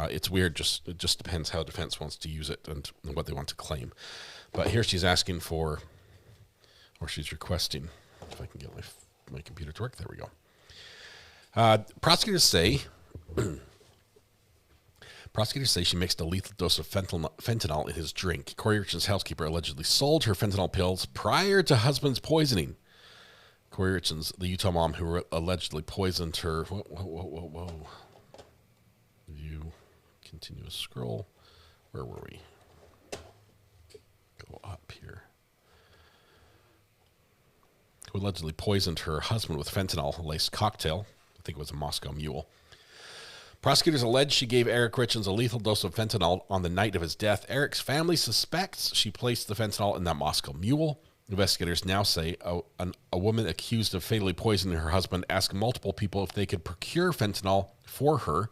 It's weird. It just depends how defense wants to use it and what they want to claim. But here she's asking for, or she's requesting, if I can get my computer to work. There we go. Prosecutors say she mixed a lethal dose of fentanyl in his drink. Corey Richins' housekeeper allegedly sold her fentanyl pills prior to husband's poisoning. Corey Richins, the Utah mom who allegedly poisoned her. Whoa. View, continuous scroll. Where were we? Go up here. Who allegedly poisoned her husband with fentanyl-laced cocktail. I think it was a Moscow Mule. Prosecutors allege she gave Eric Richins a lethal dose of fentanyl on the night of his death. Eric's family suspects she placed the fentanyl in that Moscow Mule. Investigators now say a woman accused of fatally poisoning her husband asked multiple people if they could procure fentanyl for her.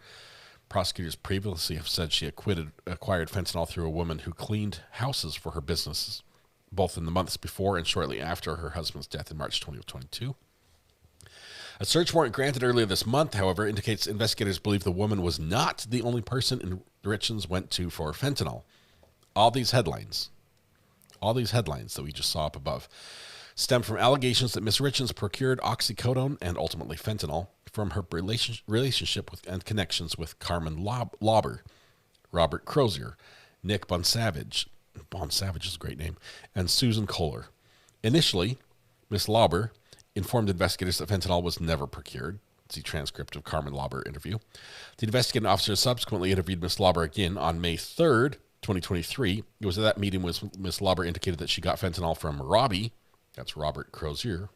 Prosecutors previously have said she acquired fentanyl through a woman who cleaned houses for her businesses, both in the months before and shortly after her husband's death in March 2022. A search warrant granted earlier this month, however, indicates investigators believe the woman was not the only person Richins went to for fentanyl. All these headlines that we just saw up above stem from allegations that Ms. Richins procured oxycodone and ultimately fentanyl from her relationship with and connections with Carmen Lauber, Robert Crozier, Nick Bonsavage is a great name, and Susan Kohler. Initially, Ms. Lauber informed investigators that fentanyl was never procured. See transcript of Carmen Lauber interview. The investigating officer subsequently interviewed Ms. Lauber again on May 3rd, 2023. It was at that meeting when Ms. Lauber indicated that she got fentanyl from Robbie. That's Robert Crozier.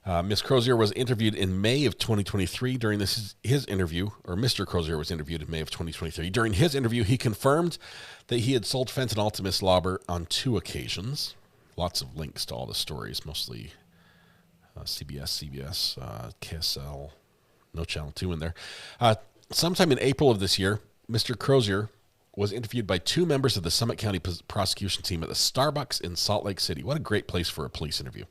Ms. Crozier was interviewed in May of 2023 during his interview, or Mr. Crozier was interviewed in May of 2023. During his interview, he confirmed that he had sold fentanyl to Ms. Lauber on 2 occasions. Lots of links to all the stories, mostly CBS, KSL, no Channel 2 in there. Sometime in April of this year, Mr. Crozier was interviewed by 2 members of the Summit County prosecution team at the Starbucks in Salt Lake City. What a great place for a police interview.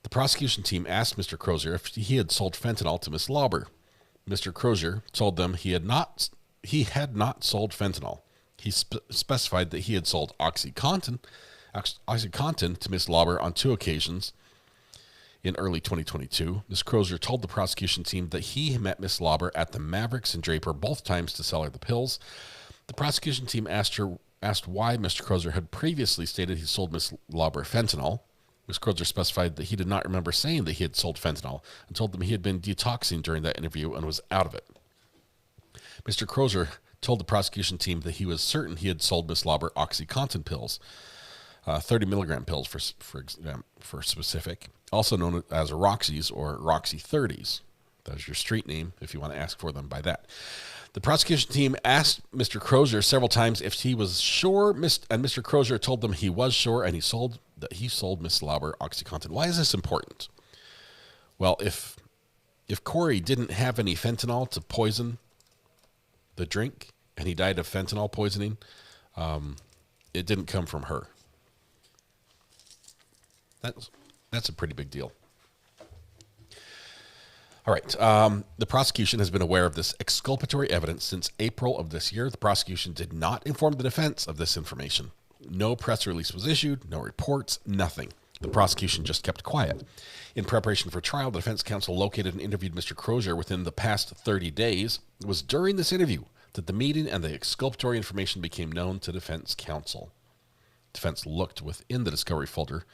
The prosecution team asked Mr. Crozier if he had sold fentanyl to Ms. Lauber. Mr. Crozier told them he had not sold fentanyl. He specified that he had sold OxyContin to Ms. Lauber on 2 occasions in early 2022. Ms. Crozier told the prosecution team that he met Ms. Lauber at the Mavericks in Draper both times to sell her the pills. The prosecution team asked why Mr. Crozier had previously stated he sold Ms. Lauber fentanyl. Ms. Crozier specified that he did not remember saying that he had sold fentanyl and told them he had been detoxing during that interview and was out of it. Mr. Crozier told the prosecution team that he was certain he had sold Ms. Lauber OxyContin pills, 30 milligram pills for specific, also known as Roxy's or Roxy 30s. That is your street name if you want to ask for them by that. The prosecution team asked Mr. Crozier several times if he was sure, and Mr. Crozier told them he was sure, and he sold Ms. Lauber OxyContin. Why is this important? Well, if Corey didn't have any fentanyl to poison the drink, and he died of fentanyl poisoning. It didn't come from her. That's a pretty big deal. All right. The prosecution has been aware of this exculpatory evidence since April of this year. The prosecution did not inform the defense of this information. No press release was issued, no reports, nothing. The prosecution just kept quiet. In preparation for trial, the defense counsel located and interviewed Mr. Crozier within the past 30 days. It was during this interview that the meeting and the exculpatory information became known to defense counsel. Defense looked within the discovery folder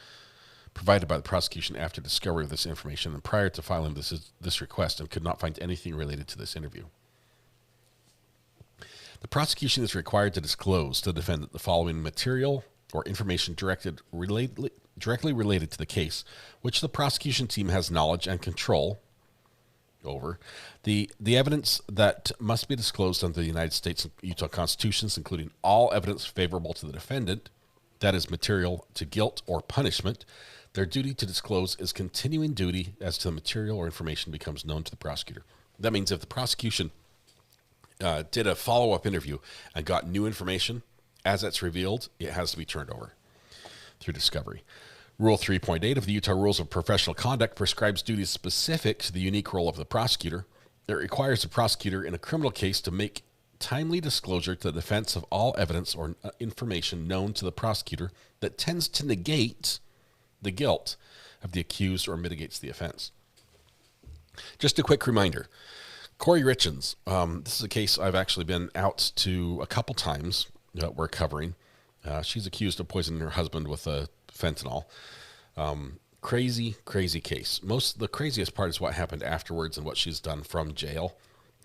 provided by the prosecution after discovery of this information and prior to filing this request and could not find anything related to this interview. The prosecution is required to disclose to the defendant the following material or information directly related to the case, which the prosecution team has knowledge and control over. The evidence that must be disclosed under the United States and Utah constitutions, including all evidence favorable to the defendant, that is material to guilt or punishment. Their duty to disclose is continuing duty as to the material or information becomes known to the prosecutor. That means if the prosecution did a follow-up interview and got new information, as it's revealed, it has to be turned over through discovery. Rule 3.8 of the Utah Rules of Professional Conduct prescribes duties specific to the unique role of the prosecutor. It requires the prosecutor in a criminal case to make timely disclosure to the defense of all evidence or information known to the prosecutor that tends to negate the guilt of the accused or mitigates the offense. Just a quick reminder, Corey Richens, this is a case I've actually been out to a couple times that we're covering. She's accused of poisoning her husband with fentanyl. Crazy case. The craziest part is what happened afterwards and what she's done from jail.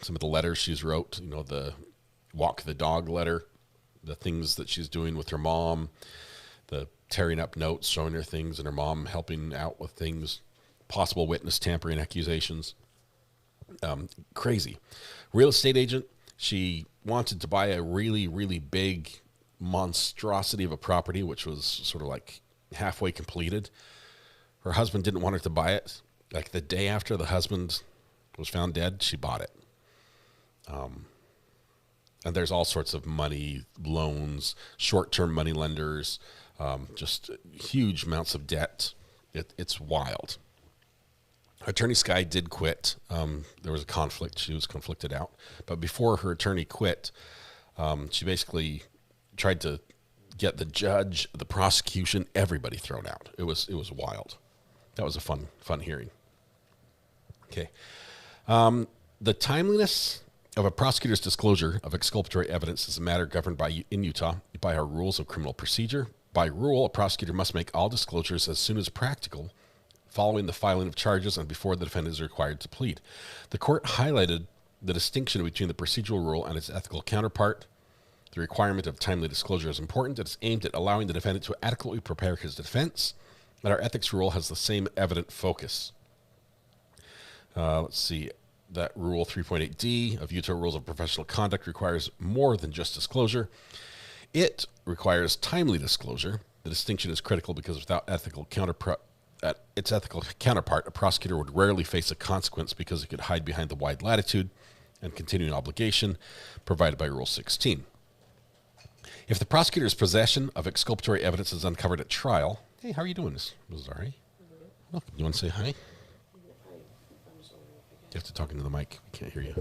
Some of the letters she's wrote, the walk the dog letter, the things that she's doing with her mom, the tearing up notes, showing her things, and her mom helping out with things, possible witness tampering accusations. Crazy. Real estate agent, she wanted to buy a really, really big monstrosity of a property, which was sort of like halfway completed. Her husband didn't want her to buy it. Like the day after the husband was found dead, she bought it. And there's all sorts of money, loans, short-term money lenders, just huge amounts of debt. It's wild. Attorney Skye did quit. There was a conflict. She was conflicted out. But before her attorney quit, she basically tried to get the judge, the prosecution, everybody thrown out. It was wild. That was a fun hearing. Okay. The timeliness of a prosecutor's disclosure of exculpatory evidence is a matter governed in Utah by our rules of criminal procedure. By rule, a prosecutor must make all disclosures as soon as practical following the filing of charges and before the defendant is required to plead. The court highlighted the distinction between the procedural rule and its ethical counterpart. The requirement of timely disclosure is important. It is aimed at allowing the defendant to adequately prepare his defense, and our ethics rule has the same evident focus. Let's see. That Rule 3.8D of Utah Rules of Professional Conduct requires more than just disclosure. It requires timely disclosure. The distinction is critical because without its ethical counterpart, a prosecutor would rarely face a consequence because it could hide behind the wide latitude and continuing obligation provided by Rule 16. If the prosecutor's possession of exculpatory evidence is uncovered at trial, hey, how are you doing, Ms. Zari? Welcome. You want to say hi? You have to talk into the mic. We can't hear you.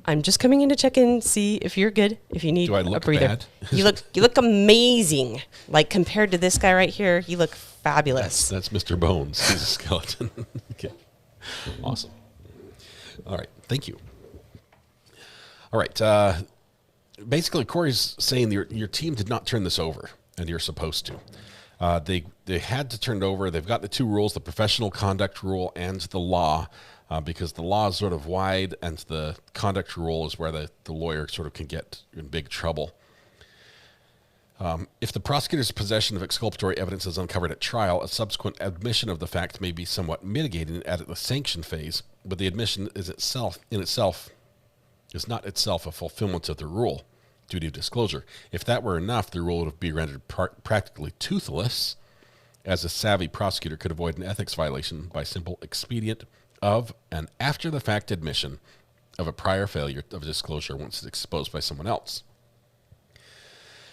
I'm just coming in to check in, see if you're good, if you need Do I look a breather. bad? You look amazing. Like compared to this guy right here, you look fabulous. That's Mr. Bones. He's a skeleton. Okay. Awesome. All right. Thank you. All right. Basically, Corey's saying your team did not turn this over, and you're supposed to. They had to turn it over. They've got the two rules, the professional conduct rule and the law, because the law is sort of wide and the conduct rule is where the lawyer sort of can get in big trouble. If the prosecutor's possession of exculpatory evidence is uncovered at trial, a subsequent admission of the fact may be somewhat mitigating at the sanction phase, but the admission is not itself a fulfillment of the rule, duty of disclosure. If that were enough, the rule would be rendered practically toothless, as a savvy prosecutor could avoid an ethics violation by simple expedient of an after-the-fact admission of a prior failure of disclosure once it's exposed by someone else.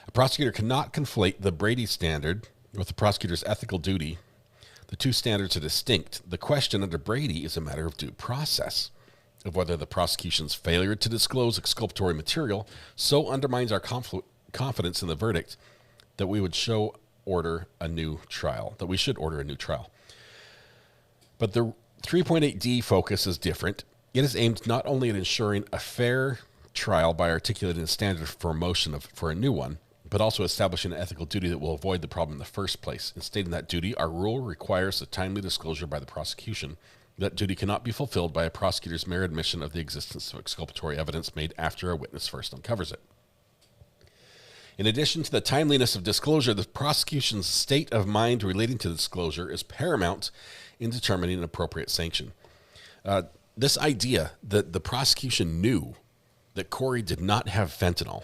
A prosecutor cannot conflate the Brady standard with the prosecutor's ethical duty. The two standards are distinct. The question under Brady is a matter of due process, of whether the prosecution's failure to disclose exculpatory material so undermines our confidence in the verdict that we should order a new trial. But the 3.8D focus is different. It is aimed not only at ensuring a fair trial by articulating a standard for motion for a new one, but also establishing an ethical duty that will avoid the problem in the first place. In stating that duty, our rule requires a timely disclosure by the prosecution. That duty cannot be fulfilled by a prosecutor's mere admission of the existence of exculpatory evidence made after a witness first uncovers it. In addition to the timeliness of disclosure, the prosecution's state of mind relating to disclosure is paramount in determining an appropriate sanction. This idea that the prosecution knew that Corey did not have fentanyl,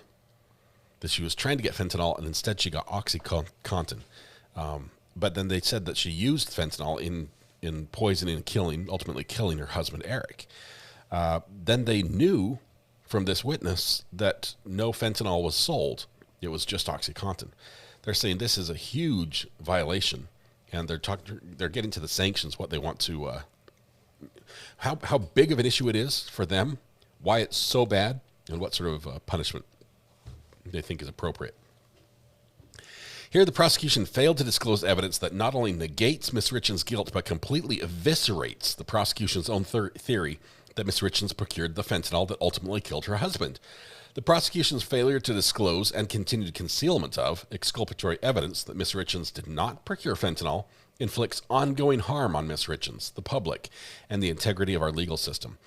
that she was trying to get fentanyl and instead she got OxyContin. But then they said that she used fentanyl in poisoning and ultimately killing her husband, Eric. Then they knew from this witness that no fentanyl was sold. It was just OxyContin. They're saying this is a huge violation, and they're getting to the sanctions, what they want to, how big of an issue it is for them, why it's so bad, and what sort of punishment they think is appropriate. Here, the prosecution failed to disclose evidence that not only negates Miss Richens' guilt, but completely eviscerates the prosecution's own theory that Miss Richens procured the fentanyl that ultimately killed her husband. The prosecution's failure to disclose and continued concealment of exculpatory evidence that Miss Richens did not procure fentanyl inflicts ongoing harm on Miss Richens, the public, and the integrity of our legal system.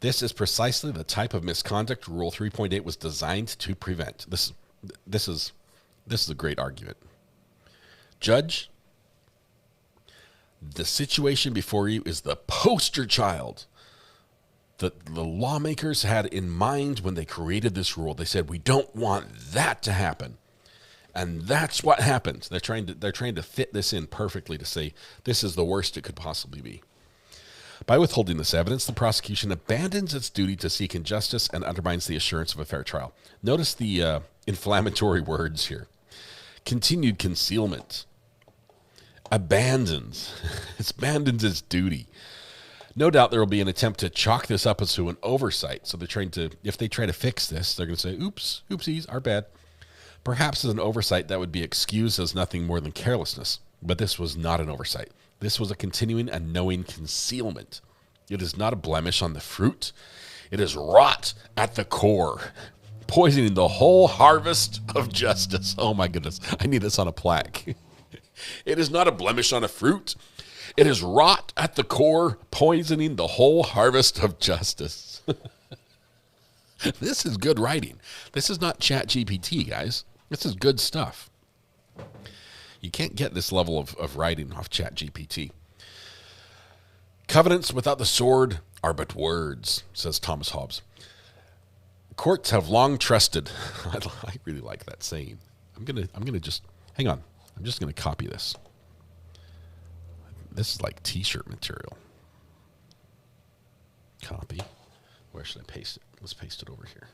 This is precisely the type of misconduct Rule 3.8 was designed to prevent. This is a great argument. Judge, the situation before you is the poster child that the lawmakers had in mind when they created this rule. They said, we don't want that to happen. And that's what happened. They're trying to fit this in perfectly to say this is the worst it could possibly be. By withholding this evidence, the prosecution abandons its duty to seek injustice and undermines the assurance of a fair trial. Notice the inflammatory words here. Continued concealment. Abandons. It abandons its duty. No doubt there will be an attempt to chalk this up as to an oversight. So they're trying to, if they try to fix this, they're going to say, oops, oopsies, our bad. Perhaps as an oversight that would be excused as nothing more than carelessness. But this was not an oversight. This was a continuing and knowing concealment. It is not a blemish on the fruit. It is rot at the core, poisoning the whole harvest of justice. Oh my goodness, I need this on a plaque. It is not a blemish on a fruit. It is rot at the core, poisoning the whole harvest of justice. This is good writing. This is not ChatGPT, guys. This is good stuff. You can't get this level of writing off ChatGPT. Covenants without the sword are but words, says Thomas Hobbes. Courts have long trusted. I really like that saying. I'm gonna just hang on. I'm just gonna copy this. This is like T-shirt material. Copy. Where should I paste it? Let's paste it over here.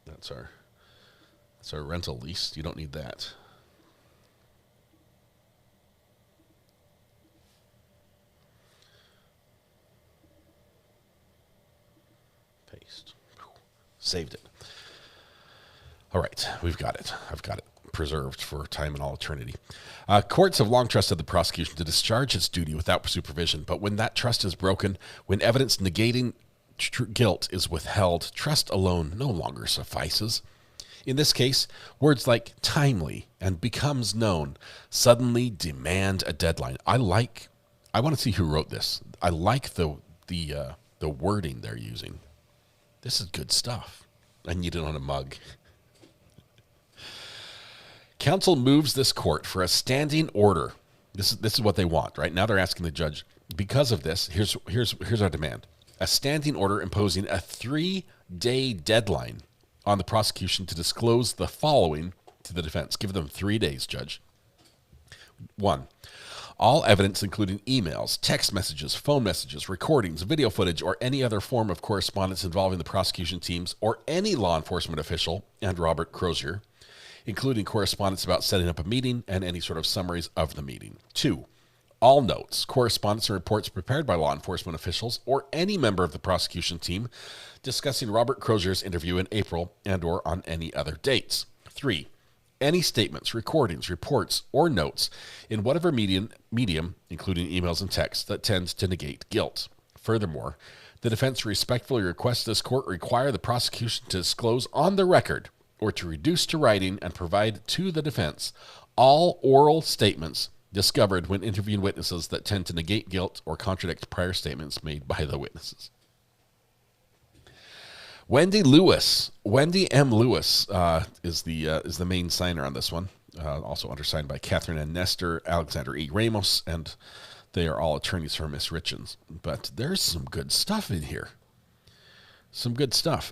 That's our rental lease. You don't need that. Paste. Saved it. All right, we've got it. I've got it preserved for time and all eternity. Courts have long trusted the prosecution to discharge its duty without supervision, but when that trust is broken, when evidence negating guilt is withheld, trust alone no longer suffices. In this case, words like timely and becomes known suddenly demand a deadline. I want to see who wrote this. I like the wording they're using. This is good stuff. I need it on a mug. Counsel moves this court for a standing order. This is what they want, right? Now they're asking the judge, because of this, here's our demand. A standing order imposing a 3-day deadline on the prosecution to disclose the following to the defense. Give them 3 days, Judge. 1, All evidence, including emails, text messages, phone messages, recordings, video footage, or any other form of correspondence involving the prosecution teams or any law enforcement official and Robert Crozier, including correspondence about setting up a meeting and any sort of summaries of the meeting. 2, all notes, correspondence, and reports prepared by law enforcement officials or any member of the prosecution team discussing Robert Crozier's interview in April and or on any other dates. 3, any statements, recordings, reports, or notes in whatever medium, including emails and texts, that tends to negate guilt. Furthermore, the defense respectfully requests this court require the prosecution to disclose on the record or to reduce to writing and provide to the defense all oral statements discovered when interviewing witnesses that tend to negate guilt or contradict prior statements made by the witnesses. Wendy M. Lewis is the main signer on this one. Also undersigned by Catherine N. Nestor, Alexander E. Ramos, and they are all attorneys for Miss Richens. But there's some good stuff in here. Some good stuff.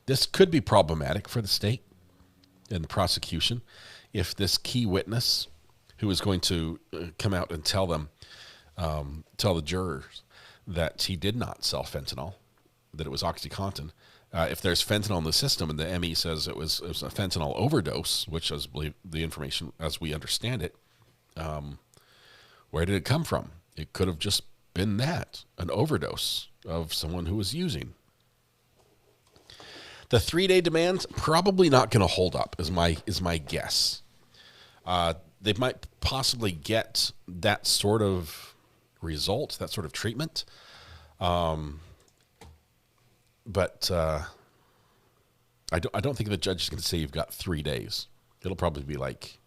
This could be problematic for the state and the prosecution if this key witness, who is going to come out and tell the jurors that he did not sell fentanyl, that it was OxyContin. If there's fentanyl in the system and the ME says it was a fentanyl overdose, which is the information as we understand it, where did it come from? It could have just been an overdose of someone who was using. The 3-day demand's probably not going to hold up, is my guess. They might possibly get that sort of result, that sort of treatment. But I don't think the judge is going to say you've got 3 days. It'll probably be like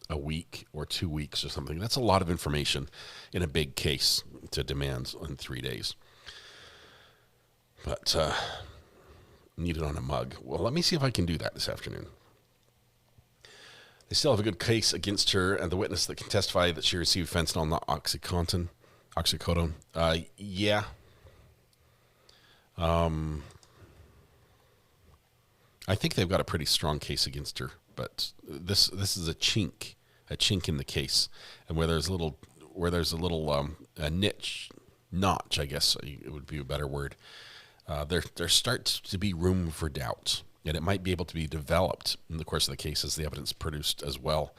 a week or 2 weeks or something. That's a lot of information in a big case to demand in 3 days. But need it on a mug. Well, let me see if I can do that this afternoon. They still have a good case against her and the witness that can testify that she received fentanyl, not oxycodone. Yeah. I think they've got a pretty strong case against her, but this is a chink in the case, and where there's a little a notch, I guess it would be a better word. There starts to be room for doubt, and it might be able to be developed in the course of the case as the evidence produced as well,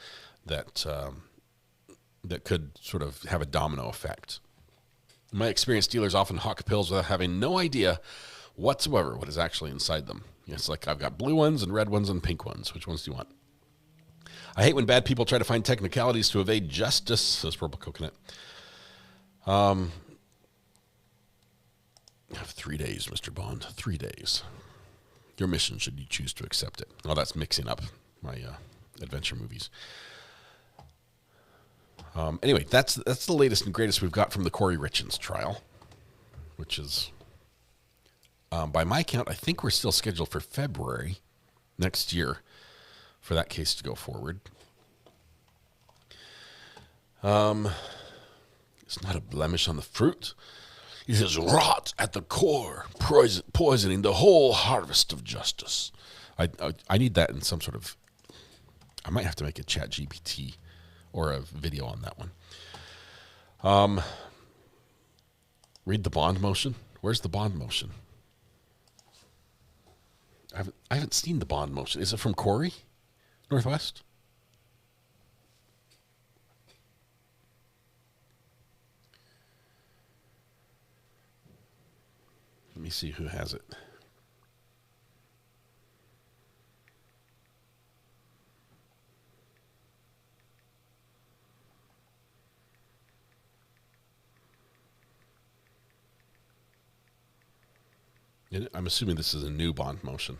that could sort of have a domino effect. In my experience, dealers often hawk pills without having no idea whatsoever what is actually inside them. It's like, I've got blue ones and red ones and pink ones. Which ones do you want? I hate when bad people try to find technicalities to evade justice, says Purple Coconut. I have 3 days, Mr. Bond. 3 days. Your mission, should you choose to accept it. Oh, that's mixing up my adventure movies. Anyway, that's the latest and greatest we've got from the Corey Richens trial, which is, by my count, I think we're still scheduled for February next year for that case to go forward. It's not a blemish on the fruit. It is rot at the core, poisoning the whole harvest of justice. I need that in some sort of, I might have to make a chat GPT or a video on that one. Read the bond motion. Where's the bond motion? I haven't seen the bond motion. Is it from Corey Northwest? Let me see who has it. I'm assuming this is a new bond motion.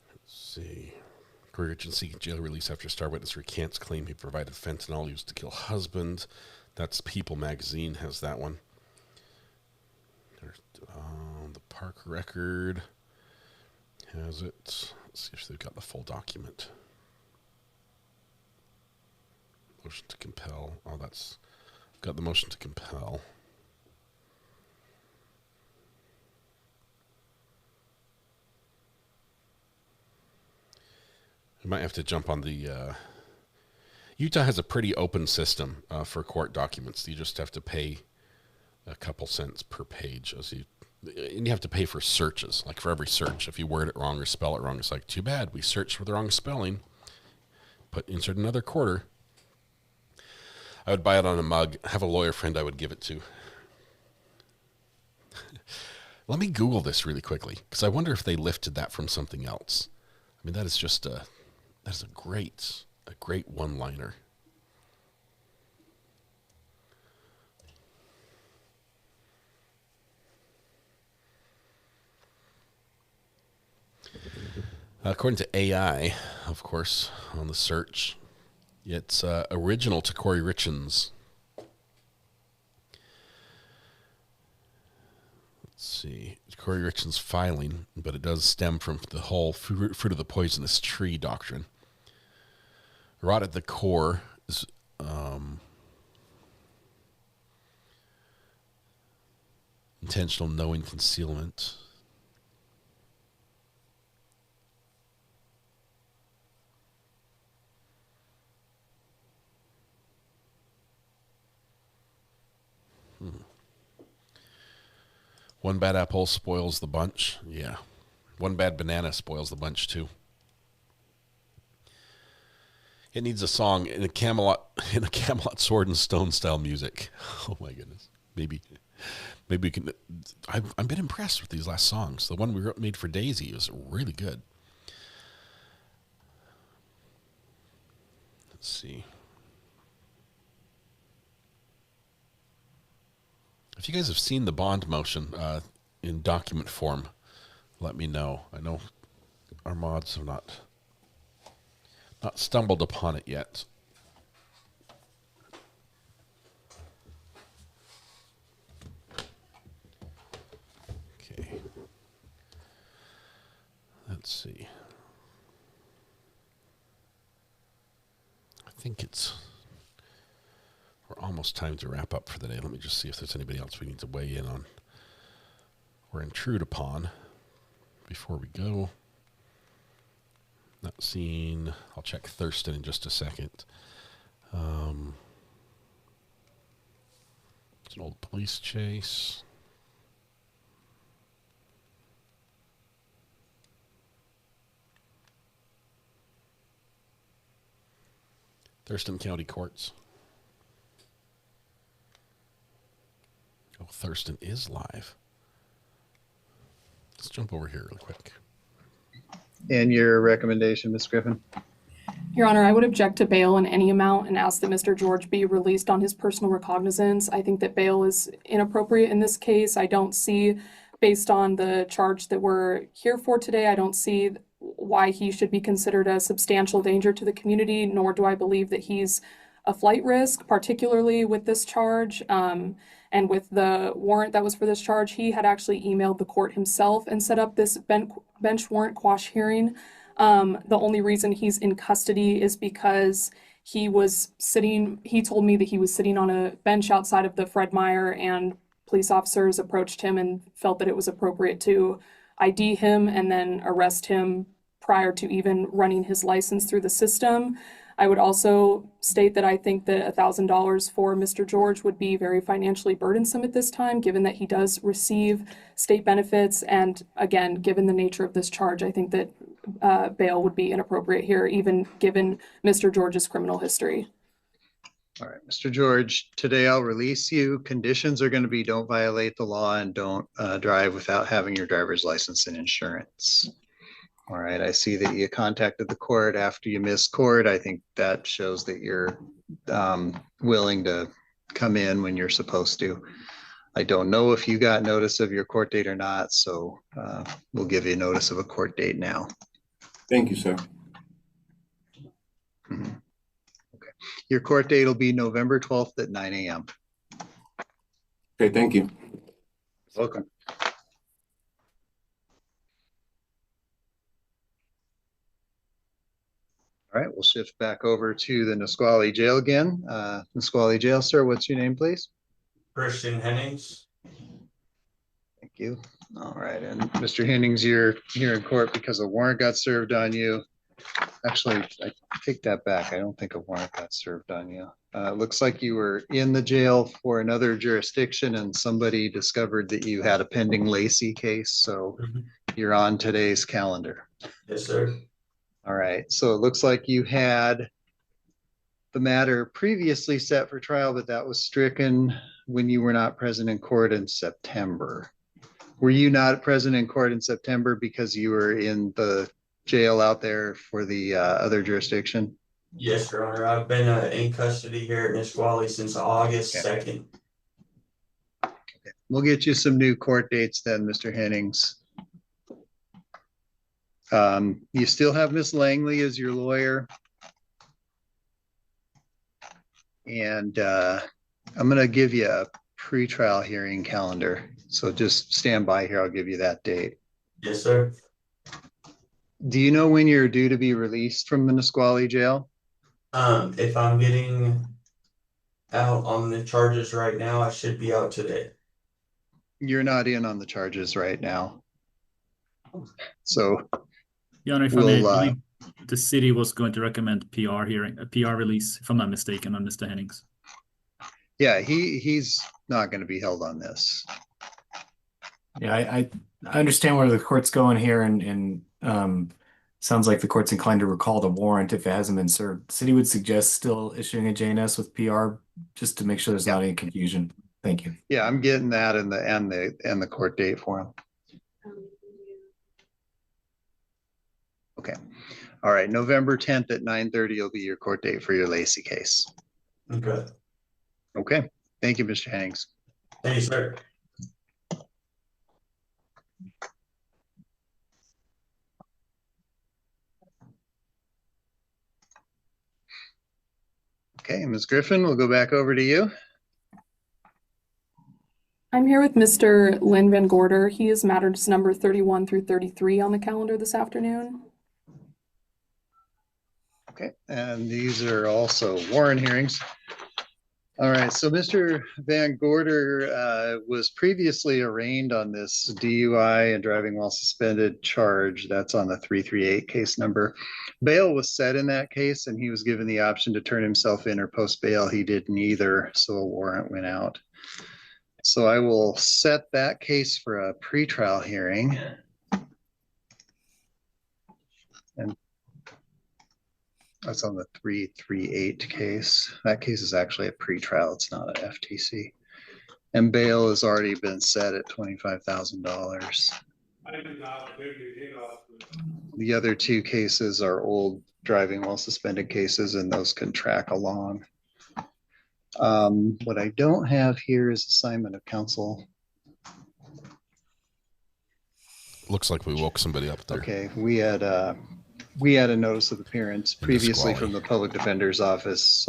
Let's see. Corey Richens seeking jail release after star witness recants claim he provided fentanyl used to kill husband. That's People magazine has that one. There's, the Park Record has it. Let's see if they've got the full document. Motion to compel. Oh, that's got the motion to compel. You might have to jump on the. Utah has a pretty open system for court documents. You just have to pay a couple cents per page and you have to pay for searches, like for every search. If you word it wrong or spell it wrong, it's like, too bad, we searched for the wrong spelling. Insert another quarter. I would buy it on a mug. Have a lawyer friend I would give it to. Let me Google this really quickly, because I wonder if they lifted that from something else. I mean, that is just that is a great one-liner. According to AI, of course, on the search, it's original to Corey Richins. Let's see. Corey Richins' filing, but it does stem from the whole fruit of the poisonous tree doctrine. Rot at the core is intentional knowing concealment. One bad apple spoils the bunch. Yeah. One bad banana spoils the bunch too. It needs a song in a Camelot Sword and Stone style music. Oh my goodness. Maybe we can. I've been impressed with these last songs. The one we made for Daisy was really good. Let's see. If you guys have seen the bond motion in document form, let me know. I know our mods have not stumbled upon it yet. Okay. Let's see. I think we're almost time to wrap up for the day. Let me just see if there's anybody else we need to weigh in on or intrude upon before we go. Not seeing. I'll check Thurston in just a second. It's an old police chase. Thurston County Courts. Oh, Thurston is live. Let's jump over here real quick. And your recommendation, Ms. Griffin? Your Honor, I would object to bail in any amount and ask that Mr. George be released on his personal recognizance. I think that bail is inappropriate in this case. I don't see, based on the charge that we're here for today, I don't see why he should be considered a substantial danger to the community, nor do I believe that he's a flight risk, particularly with this charge. And with the warrant that was for this charge, he had actually emailed the court himself and set up this bench warrant quash hearing. The only reason he's in custody is because he told me that he was sitting on a bench outside of the Fred Meyer, and police officers approached him and felt that it was appropriate to ID him and then arrest him prior to even running his license through the system. I would also state that I think that $1,000 for Mr. George would be very financially burdensome at this time, given that he does receive state benefits. And again, given the nature of this charge, I think that bail would be inappropriate here, even given Mr. George's criminal history. All right, Mr. George, today I'll release you. Conditions are going to be don't violate the law and don't drive without having your driver's license and insurance. All right, I see that you contacted the court after you missed court. I think that shows that you're willing to come in when you're supposed to. I don't know if you got notice of your court date or not, so we'll give you notice of a court date now. Thank you, sir. Mm-hmm. Okay. Your court date will be November 12th at 9 a.m. Okay, thank you. Welcome. All right, we'll shift back over to the Nisqually Jail again. Nisqually Jail, sir, what's your name, please? Christian Hennings. Thank you. All right, and Mr. Hennings, you're here in court because a warrant got served on you Actually, I take that back. I don't think a warrant got served on you. It looks like you were in the jail for another jurisdiction and somebody discovered that you had a pending Lacey case. So you're on today's calendar. Yes, sir. All right. So it looks like you had the matter previously set for trial, but that was stricken when you were not present in court in September. Were you not present in court in September because you were in the jail out there for the other jurisdiction? Yes, Your Honor. I've been in custody here at Nisqually since August 2nd. We'll get you some new court dates then, Mr. Hennings. You still have Miss Langley as your lawyer. And I'm going to give you a pretrial hearing calendar. So just stand by here. I'll give you that date. Yes, sir. Do you know when you're due to be released from the Nisqually jail? If I'm getting out on the charges right now, I should be out today. You're not in on the charges right now. So Your Honor, if I may, I believe the city was going to recommend PR hearing, a PR release, if I'm not mistaken, on Mr. Hennings. Yeah, he's not going to be held on this. Yeah, I understand where the court's going here, and sounds like the court's inclined to recall the warrant if it hasn't been served. The city would suggest still issuing a JNS with PR just to make sure there's not any confusion. Thank you. Yeah, I'm getting that and the court date for him. Okay. All right. November 10th at 9:30 will be your court date for your Lacey case. Okay. Okay. Thank you, Mr. Hennings. Thank you, sir. Okay, Ms. Griffin, we'll go back over to you. I'm here with Mr. Lynn Van Gorder. He is matters number 31 through 33 on the calendar this afternoon. Okay, and these are also warrant hearings. All right, so Mr. Van Gorder was previously arraigned on this DUI and driving while suspended charge. That's on the 338 case number. Bail was set in that case and he was given the option to turn himself in or post bail. He did neither, so a warrant went out. So I will set that case for a pretrial hearing. And that's on the 338 case. That case is actually a pretrial. It's not an FTC. And bail has already been set at $25,000. The other two cases are old driving while suspended cases, and those can track along. What I don't have here is assignment of counsel. Looks like we woke somebody up there. Okay, we had a notice of appearance previously from the public defender's office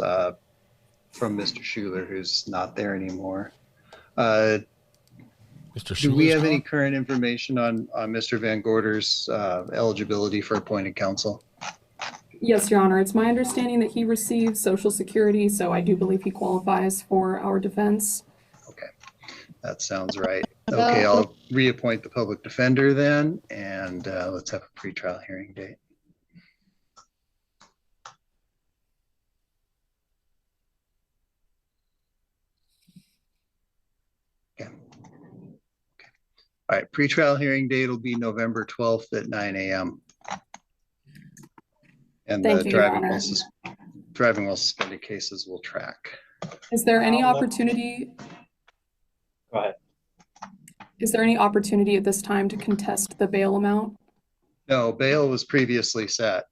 from Mr. Schuler, who's not there anymore. Mr. Do we have any current information on Mr. Van Gorder's eligibility for appointed counsel? Yes, Your Honor. It's my understanding that he received Social Security, so I do believe he qualifies for our defense. Okay, that sounds right. Okay, I'll reappoint the public defender then, and let's have a pretrial hearing date. Okay. All right, pretrial hearing date will be November 12th at 9 a.m. And the driving while suspended cases will track. Is there any opportunity? Go ahead. Is there any opportunity at this time to contest the bail amount? No, bail was previously set.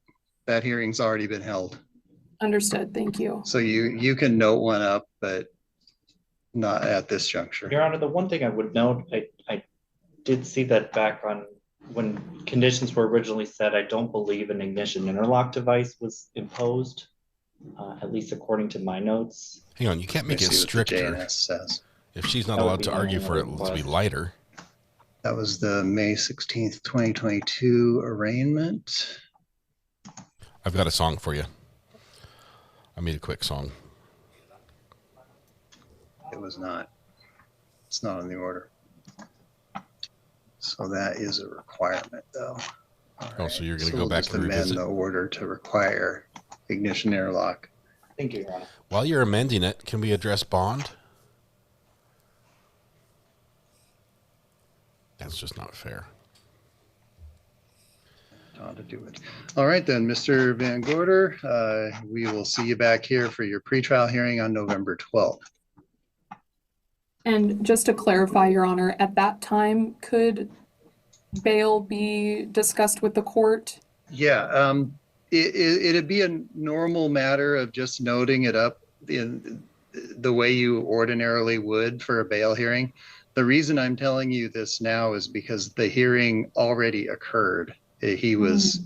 That hearing's already been held. Understood. Thank you. So you can note one up, but not at this juncture. Your Honor, the one thing I would note, I did see that back on when conditions were originally set, I don't believe an ignition interlock device was imposed, at least according to my notes. Hang on, you can't make it stricter. If she's not allowed to argue for it, let's be lighter. That was the May 16th, 2022 arraignment. I've got a song for you. I made a quick song. It was not. It's not on the order. So that is a requirement, though. Oh, so you're going to So go we'll back just and amend revisit. the order to require ignition interlock. Thank you, Your Honor. While you're amending it, can we address bond? That's just not fair. On to do it. All right, then, Mr. Van Gorder, we will see you back here for your pretrial hearing on November 12th. And just to clarify, Your Honor, at that time, could bail be discussed with the court? Yeah, it'd be a normal matter of just noting it up in the way you ordinarily would for a bail hearing. The reason I'm telling you this now is because the hearing already occurred. He was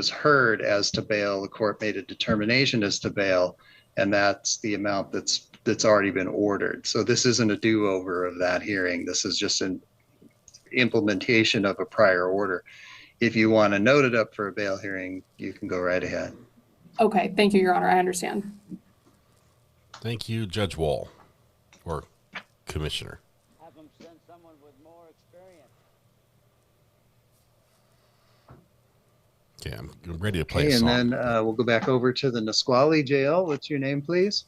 heard as to bail. The court made a determination as to bail, and that's the amount that's already been ordered. So this isn't a do-over of that hearing. This is just an implementation of a prior order. If you want to note it up for a bail hearing, you can go right ahead. Okay, thank you, Your Honor. I understand. Thank you, Judge Wall, or Commissioner. Have them send someone with more experience. Okay, I'm ready to play Okay, a song. and then we'll go back over to the Nisqually jail. What's your name, please?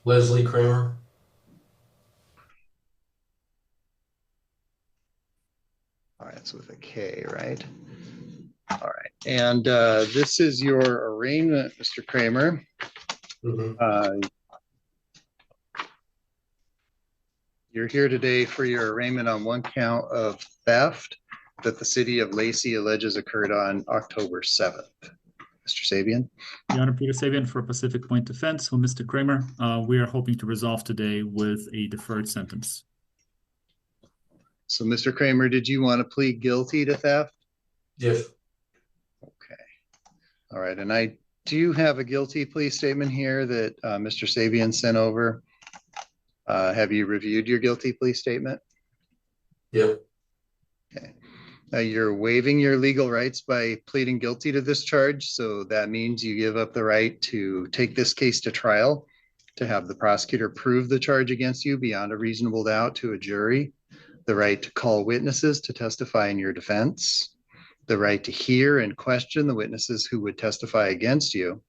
Leslie Kramer. All right, it's with a K, right? All right, and this is your arraignment, Mr. Kramer. You're here today for your arraignment on one count of theft that the city of Lacey alleges occurred on October 7th. Mr. Sabian? Your Honor, Peter Sabian for Pacific Point Defense. Well, Mr. Kramer, we are hoping to resolve today with a deferred sentence. So, Mr. Kramer, did you want to plead guilty to theft? Yes. Okay. All right, and I do have a guilty plea statement here that Mr. Sabian sent over. Have you reviewed your guilty plea statement? Yep. Okay. You're waiving your legal rights by pleading guilty to this charge. So that means you give up the right to take this case to trial, to have the prosecutor prove the charge against you beyond a reasonable doubt to a jury, the right to call witnesses to testify in your defense, the right to hear and question the witnesses who would testify against you.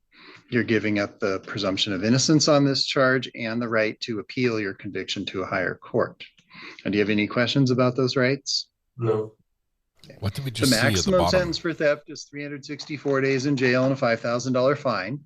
You're giving up the presumption of innocence on this charge and the right to appeal your conviction to a higher court. And do you have any questions about those rights? No. What did we just The see at the maximum bottom? sentence for theft is 364 days in jail and a $5,000 fine.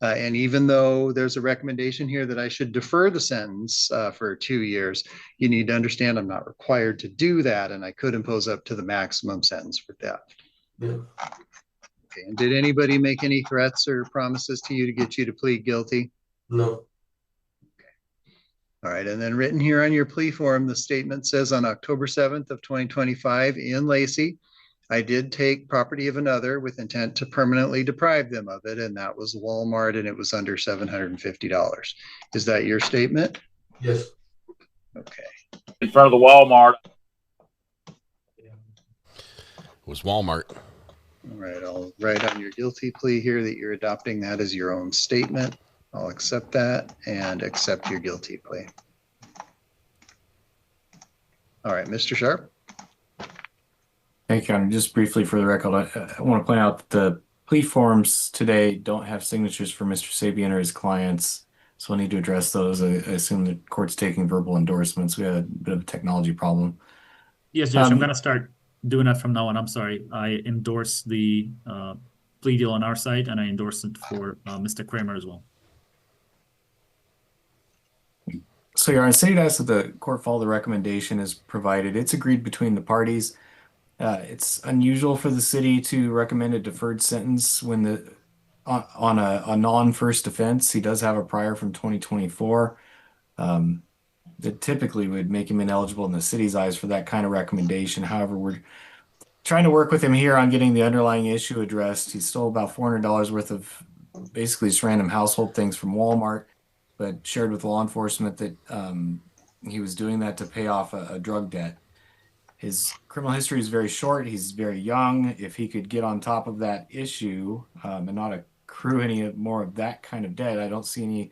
And even though there's a recommendation here that I should defer the sentence for 2 years, you need to understand I'm not required to do that, and I could impose up to the maximum sentence for theft. Yeah. Okay. And did anybody make any threats or promises to you to get you to plead guilty? No. All right, and then written here on your plea form, the statement says on October 7th of 2025 in Lacey, I did take property of another with intent to permanently deprive them of it, and that was Walmart, and it was under $750. Is that your statement? Yes. Okay. In front of the Walmart. It was Walmart. All right, I'll write on your guilty plea here that you're adopting that as your own statement. I'll accept that and accept your guilty plea. All right, Mr. Sharp. Thank you, Your Honor. Just briefly for the record, I want to point out that the plea forms today don't have signatures for Mr. Sabian or his clients, so we'll need to address those. I assume the court's taking verbal endorsements. We had a bit of a technology problem. Yes, Judge, I'm going to start doing that from now on. I'm sorry. I endorse the plea deal on our side, and I endorse it for Mr. Kramer as well. So, Your Honor, City asks that the court follow the recommendation as provided. It's agreed between the parties. It's unusual for the city to recommend a deferred sentence when on a non-first offense. He does have a prior from 2024 that typically would make him ineligible in the city's eyes for that kind of recommendation. However, we're trying to work with him here on getting the underlying issue addressed. He stole about $400 worth of basically just random household things from Walmart, but shared with law enforcement that he was doing that to pay off a drug debt. His criminal history is very short. He's very young. If he could get on top of that issue and not accrue any more of that kind of debt, I don't see any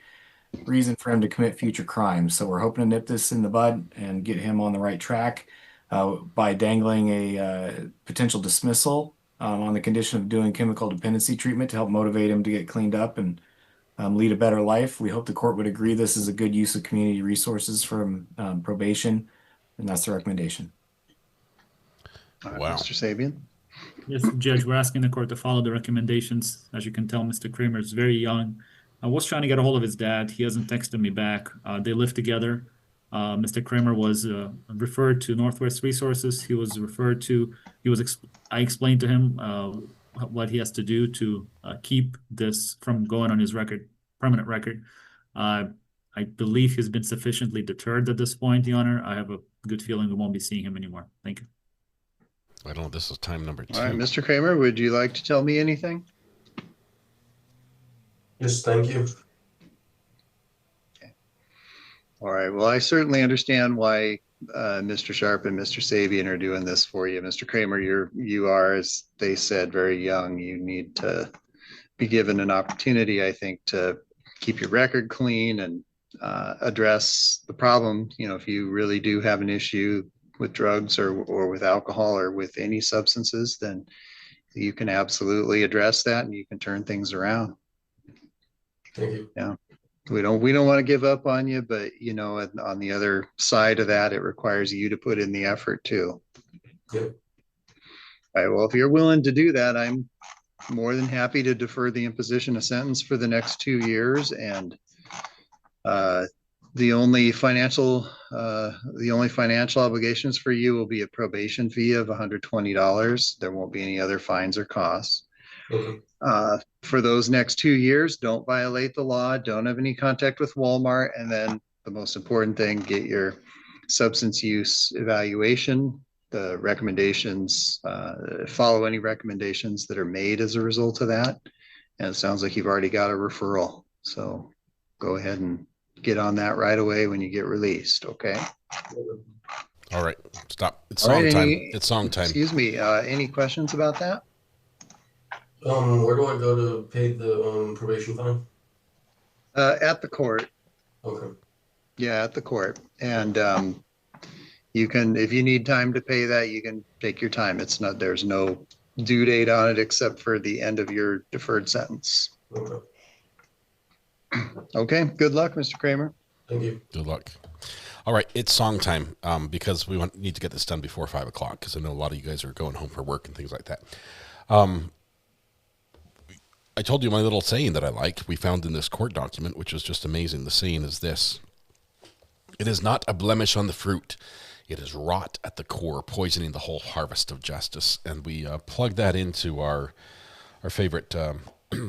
reason for him to commit future crimes. So we're hoping to nip this in the bud and get him on the right track by dangling a potential dismissal on the condition of doing chemical dependency treatment to help motivate him to get cleaned up and lead a better life. We hope the court would agree this is a good use of community resources from probation, and that's the recommendation. Mr. Sabian? Yes, Judge, we're asking the court to follow the recommendations. As you can tell, Mr. Kramer is very young. I was trying to get a hold of his dad. He hasn't texted me back. They live together. Mr. Kramer was referred to Northwest Resources. He was referred to, I explained to him what he has to do to keep this from going on his record, permanent record. I believe he's been sufficiently deterred at this point, Your Honor. I have a good feeling we won't be seeing him anymore. Thank you. I don't know. This is time number 2. All right, Mr. Kramer, would you like to tell me anything? Yes, thank you. All right. Well, I certainly understand why Mr. Sharp and Mr. Sabian are doing this for you. Mr. Kramer, you are, as they said, very young. You need to be given an opportunity, I think, to keep your record clean and address the problem. You know, if you really do have an issue with drugs or with alcohol or with any substances, then you can absolutely address that and you can turn things around. Thank you. Yeah. We don't want to give up on you, but you know, on the other side of that, it requires you to put in the effort too. Yep. All right. Well, if you're willing to do that, I'm more than happy to defer the imposition of sentence for the next 2 years. And the only financial obligations for you will be a probation fee of $120. There won't be any other fines or costs. Okay. For those next 2 years, don't violate the law, don't have any contact with Walmart, and then the most important thing, get your substance use evaluation, the recommendations, follow any recommendations that are made as a result of that. And it sounds like you've already got a referral. So go ahead and get on that right away when you get released, okay? All right, stop. It's All song right, time. It's song time. Excuse me, any questions about that? Where do I go to pay the probation fine? At the court. Okay. Yeah, at the court. And you can, if you need time to pay that, you can take your time. It's not, there's no due date on it except for the end of your deferred sentence. Okay. Okay, good luck, Mr. Kramer. Thank you. Good luck. All right, it's song time because we need to get this done before 5 o'clock because I know a lot of you guys are going home for work and things like that. I told you my little saying that I like. We found in this court document, which was just amazing. The saying is this: "It is not a blemish on the fruit. It is rot at the core, poisoning the whole harvest of justice." And we plugged that into our favorite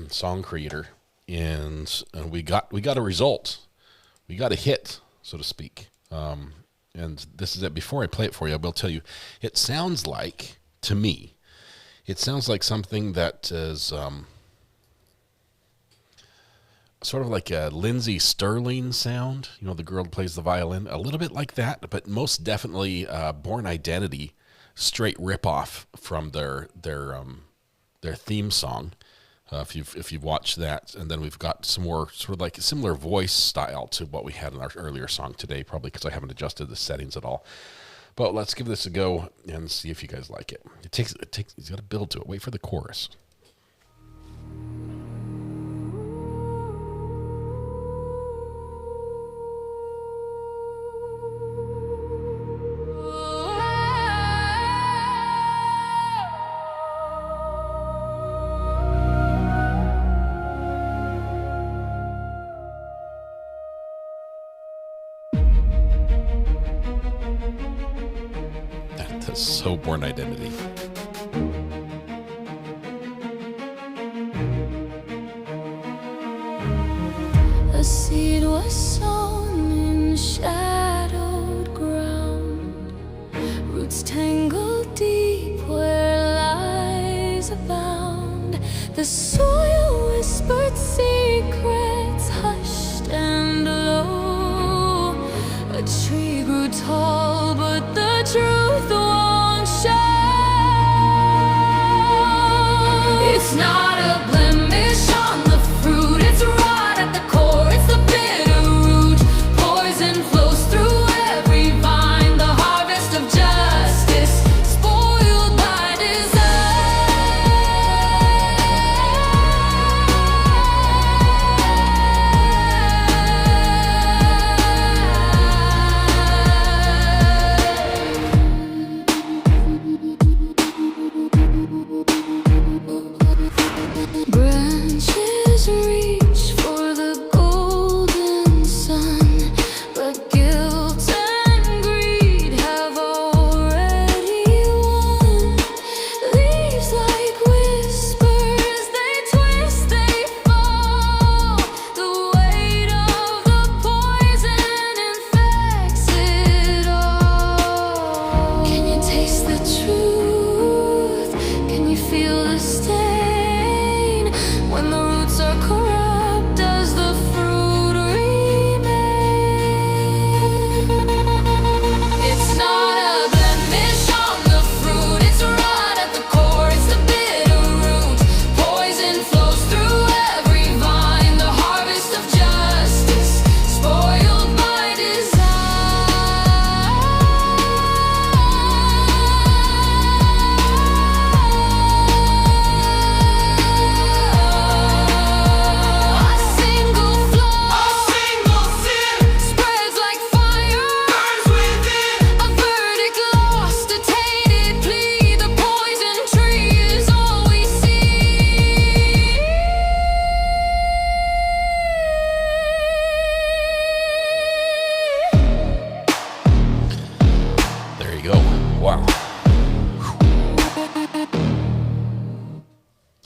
song creator, and we got a result. We got a hit, so to speak. And this is it. Before I play it for you, I will tell you, it sounds like, to me, it sounds like something that is sort of like a Lindsey Sterling sound. You know, the girl who plays the violin. A little bit like that, but most definitely Born Identity, straight ripoff from their theme song. If you've watched that, and then we've got some more sort of like a similar voice style to what we had in our earlier song today, probably because I haven't adjusted the settings at all. But let's give this a go and see if you guys like it. It takes. He's got to build to it. Wait for the chorus. So Born Identity. A seed was sown in shadowed ground, roots tangled deep where lies abound. The soil whispered secrets hushed and low. A tree grew tall, but the truth won't show. It's not a blemish on the fruit, it's rot at the core, it's the bitter root.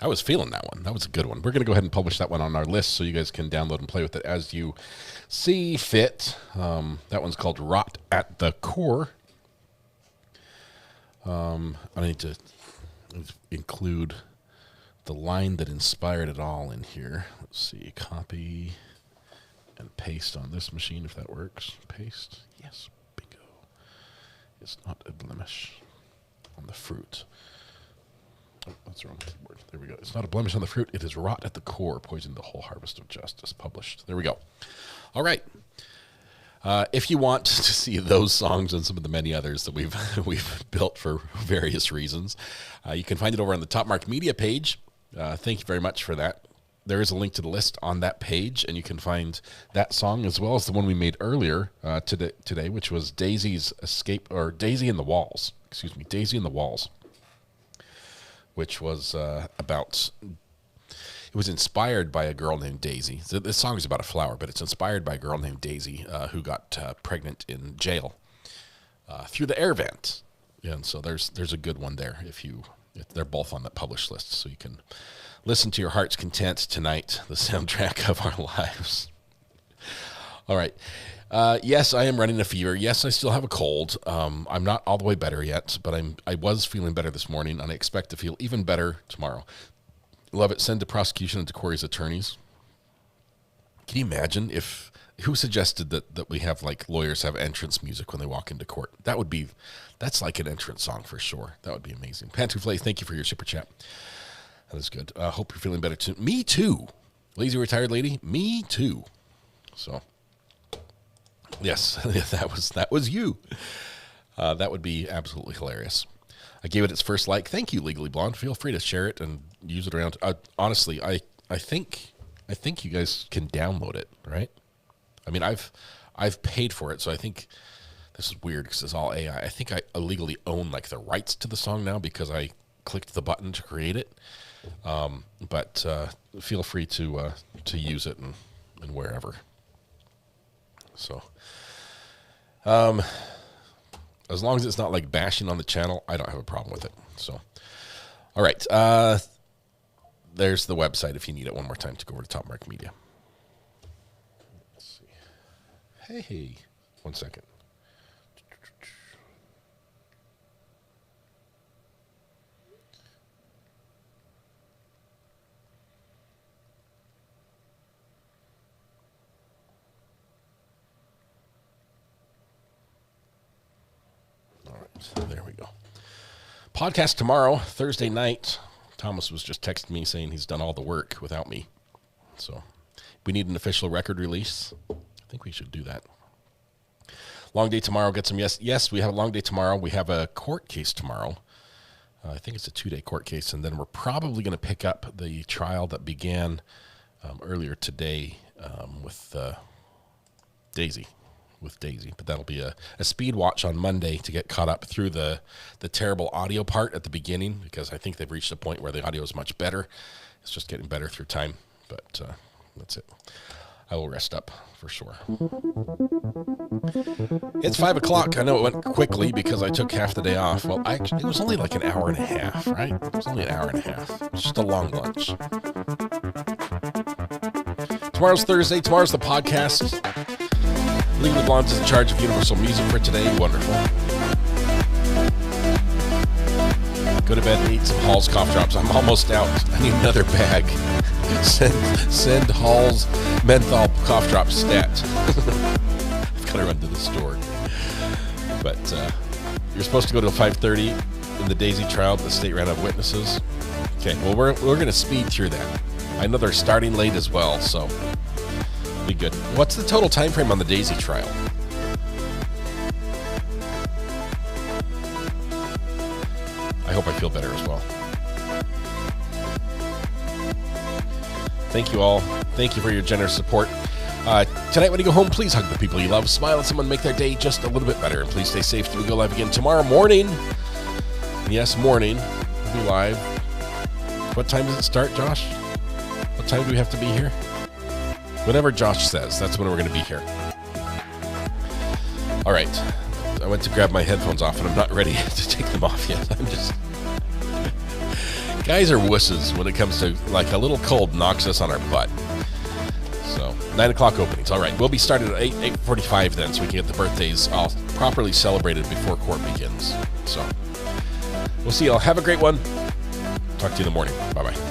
I was feeling that one. That was a good one. We're going to go ahead and publish that one on our list so you guys can download and play with it as you see fit. That one's called Rot at the Core. I need to include the line that inspired it all in here. Let's see. Copy and paste on this machine if that works. Paste. Yes. Bingo. It's not a blemish on the fruit. Oh, that's the wrong keyboard. There we go. It's not a blemish on the fruit. It is rot at the core, poison the whole harvest of justice. Published. There we go. All right. If you want to see those songs and some of the many others that we've built for various reasons, you can find it over on the Top Mark Media page. Thank you very much for that. There is a link to the list on that page, and you can find that song as well as the one we made earlier today, which was Daisy's Escape, or Daisy in the Walls. Excuse me, Daisy in the Walls, which was about. It was inspired by a girl named Daisy. So this song is about a flower, but it's inspired by a girl named Daisy who got pregnant in jail through the air vent. And so there's a good one there if they're both on that published list, so you can listen to your heart's content tonight, the soundtrack of our lives. All right. Yes, I am running a fever. Yes, I still have a cold. I'm not all the way better yet, but I was feeling better this morning, and I expect to feel even better tomorrow. Love it. Send to prosecution and to Corey's attorneys. Can you imagine who suggested that we have like lawyers have entrance music when they walk into court? That's like an entrance song for sure. That would be amazing. Pantuflay, thank you for your super chat. That is good. Hope you're feeling better too. Me too. Lazy retired lady. Me too. So yes, that was you. That would be absolutely hilarious. I gave it its first like. Thank you, Legally Blonde. Feel free to share it and use it around. Honestly, I think you guys can download it, right? I mean, I've paid for it, so I think this is weird because it's all AI. I think I illegally own like the rights to the song now because I clicked the button to create it. But feel free to use it and wherever. So, as long as it's not like bashing on the channel, I don't have a problem with it. So, all right. There's the website if you need it one more time to go over to Top Mark Media. Let's see. Hey, 1 second. So there we go. Podcast tomorrow, Thursday night. Thomas was just texting me saying he's done all the work without me. So we need an official record release. I think we should do that. Long day tomorrow. Get some yes. Yes, we have a long day tomorrow. We have a court case tomorrow. I think it's a 2-day court case. And then we're probably going to pick up the trial that began earlier today with Daisy. But that'll be a speed watch on Monday to get caught up through the terrible audio part at the beginning, because I think they've reached a point where the audio is much better. It's just getting better through time, but that's it. I will rest up for sure. It's 5 o'clock. I know it went quickly because I took half the day off. Well, it was only like an hour and a half, right? It was only an hour and a half. It's just a long lunch. Tomorrow's Thursday. Tomorrow's the podcast. Legally Blonde is in charge of Universal Music for today. Wonderful. Go to bed and eat some Hall's cough drops. I'm almost out. I need another bag. Send Hall's menthol cough drops stat. I've got to run to the store. But you're supposed to go till 5:30 in the Daisy trial. The state ran out of witnesses. Okay, well, we're going to speed through that. I know they're starting late as well, so be good. What's the total time frame on the Daisy trial? I hope I feel better as well. Thank you all. Thank you for your generous support. Tonight when you go home, please hug the people you love. Smile at someone, make their day just a little bit better. And please stay safe till we go live again tomorrow morning. Yes, morning. We'll be live. What time does it start, Josh? What time do we have to be here? Whatever Josh says, that's when we're going to be here. All right. I went to grab my headphones off, and I'm not ready to take them off yet. Guys are wusses when it comes to, like, a little cold knocks us on our butt. So, 9 o'clock openings. All right, we'll be starting at 8:45 then, so we can get the birthdays all properly celebrated before court begins. So, we'll see y'all. Have a great one. Talk to you in the morning. Bye-bye.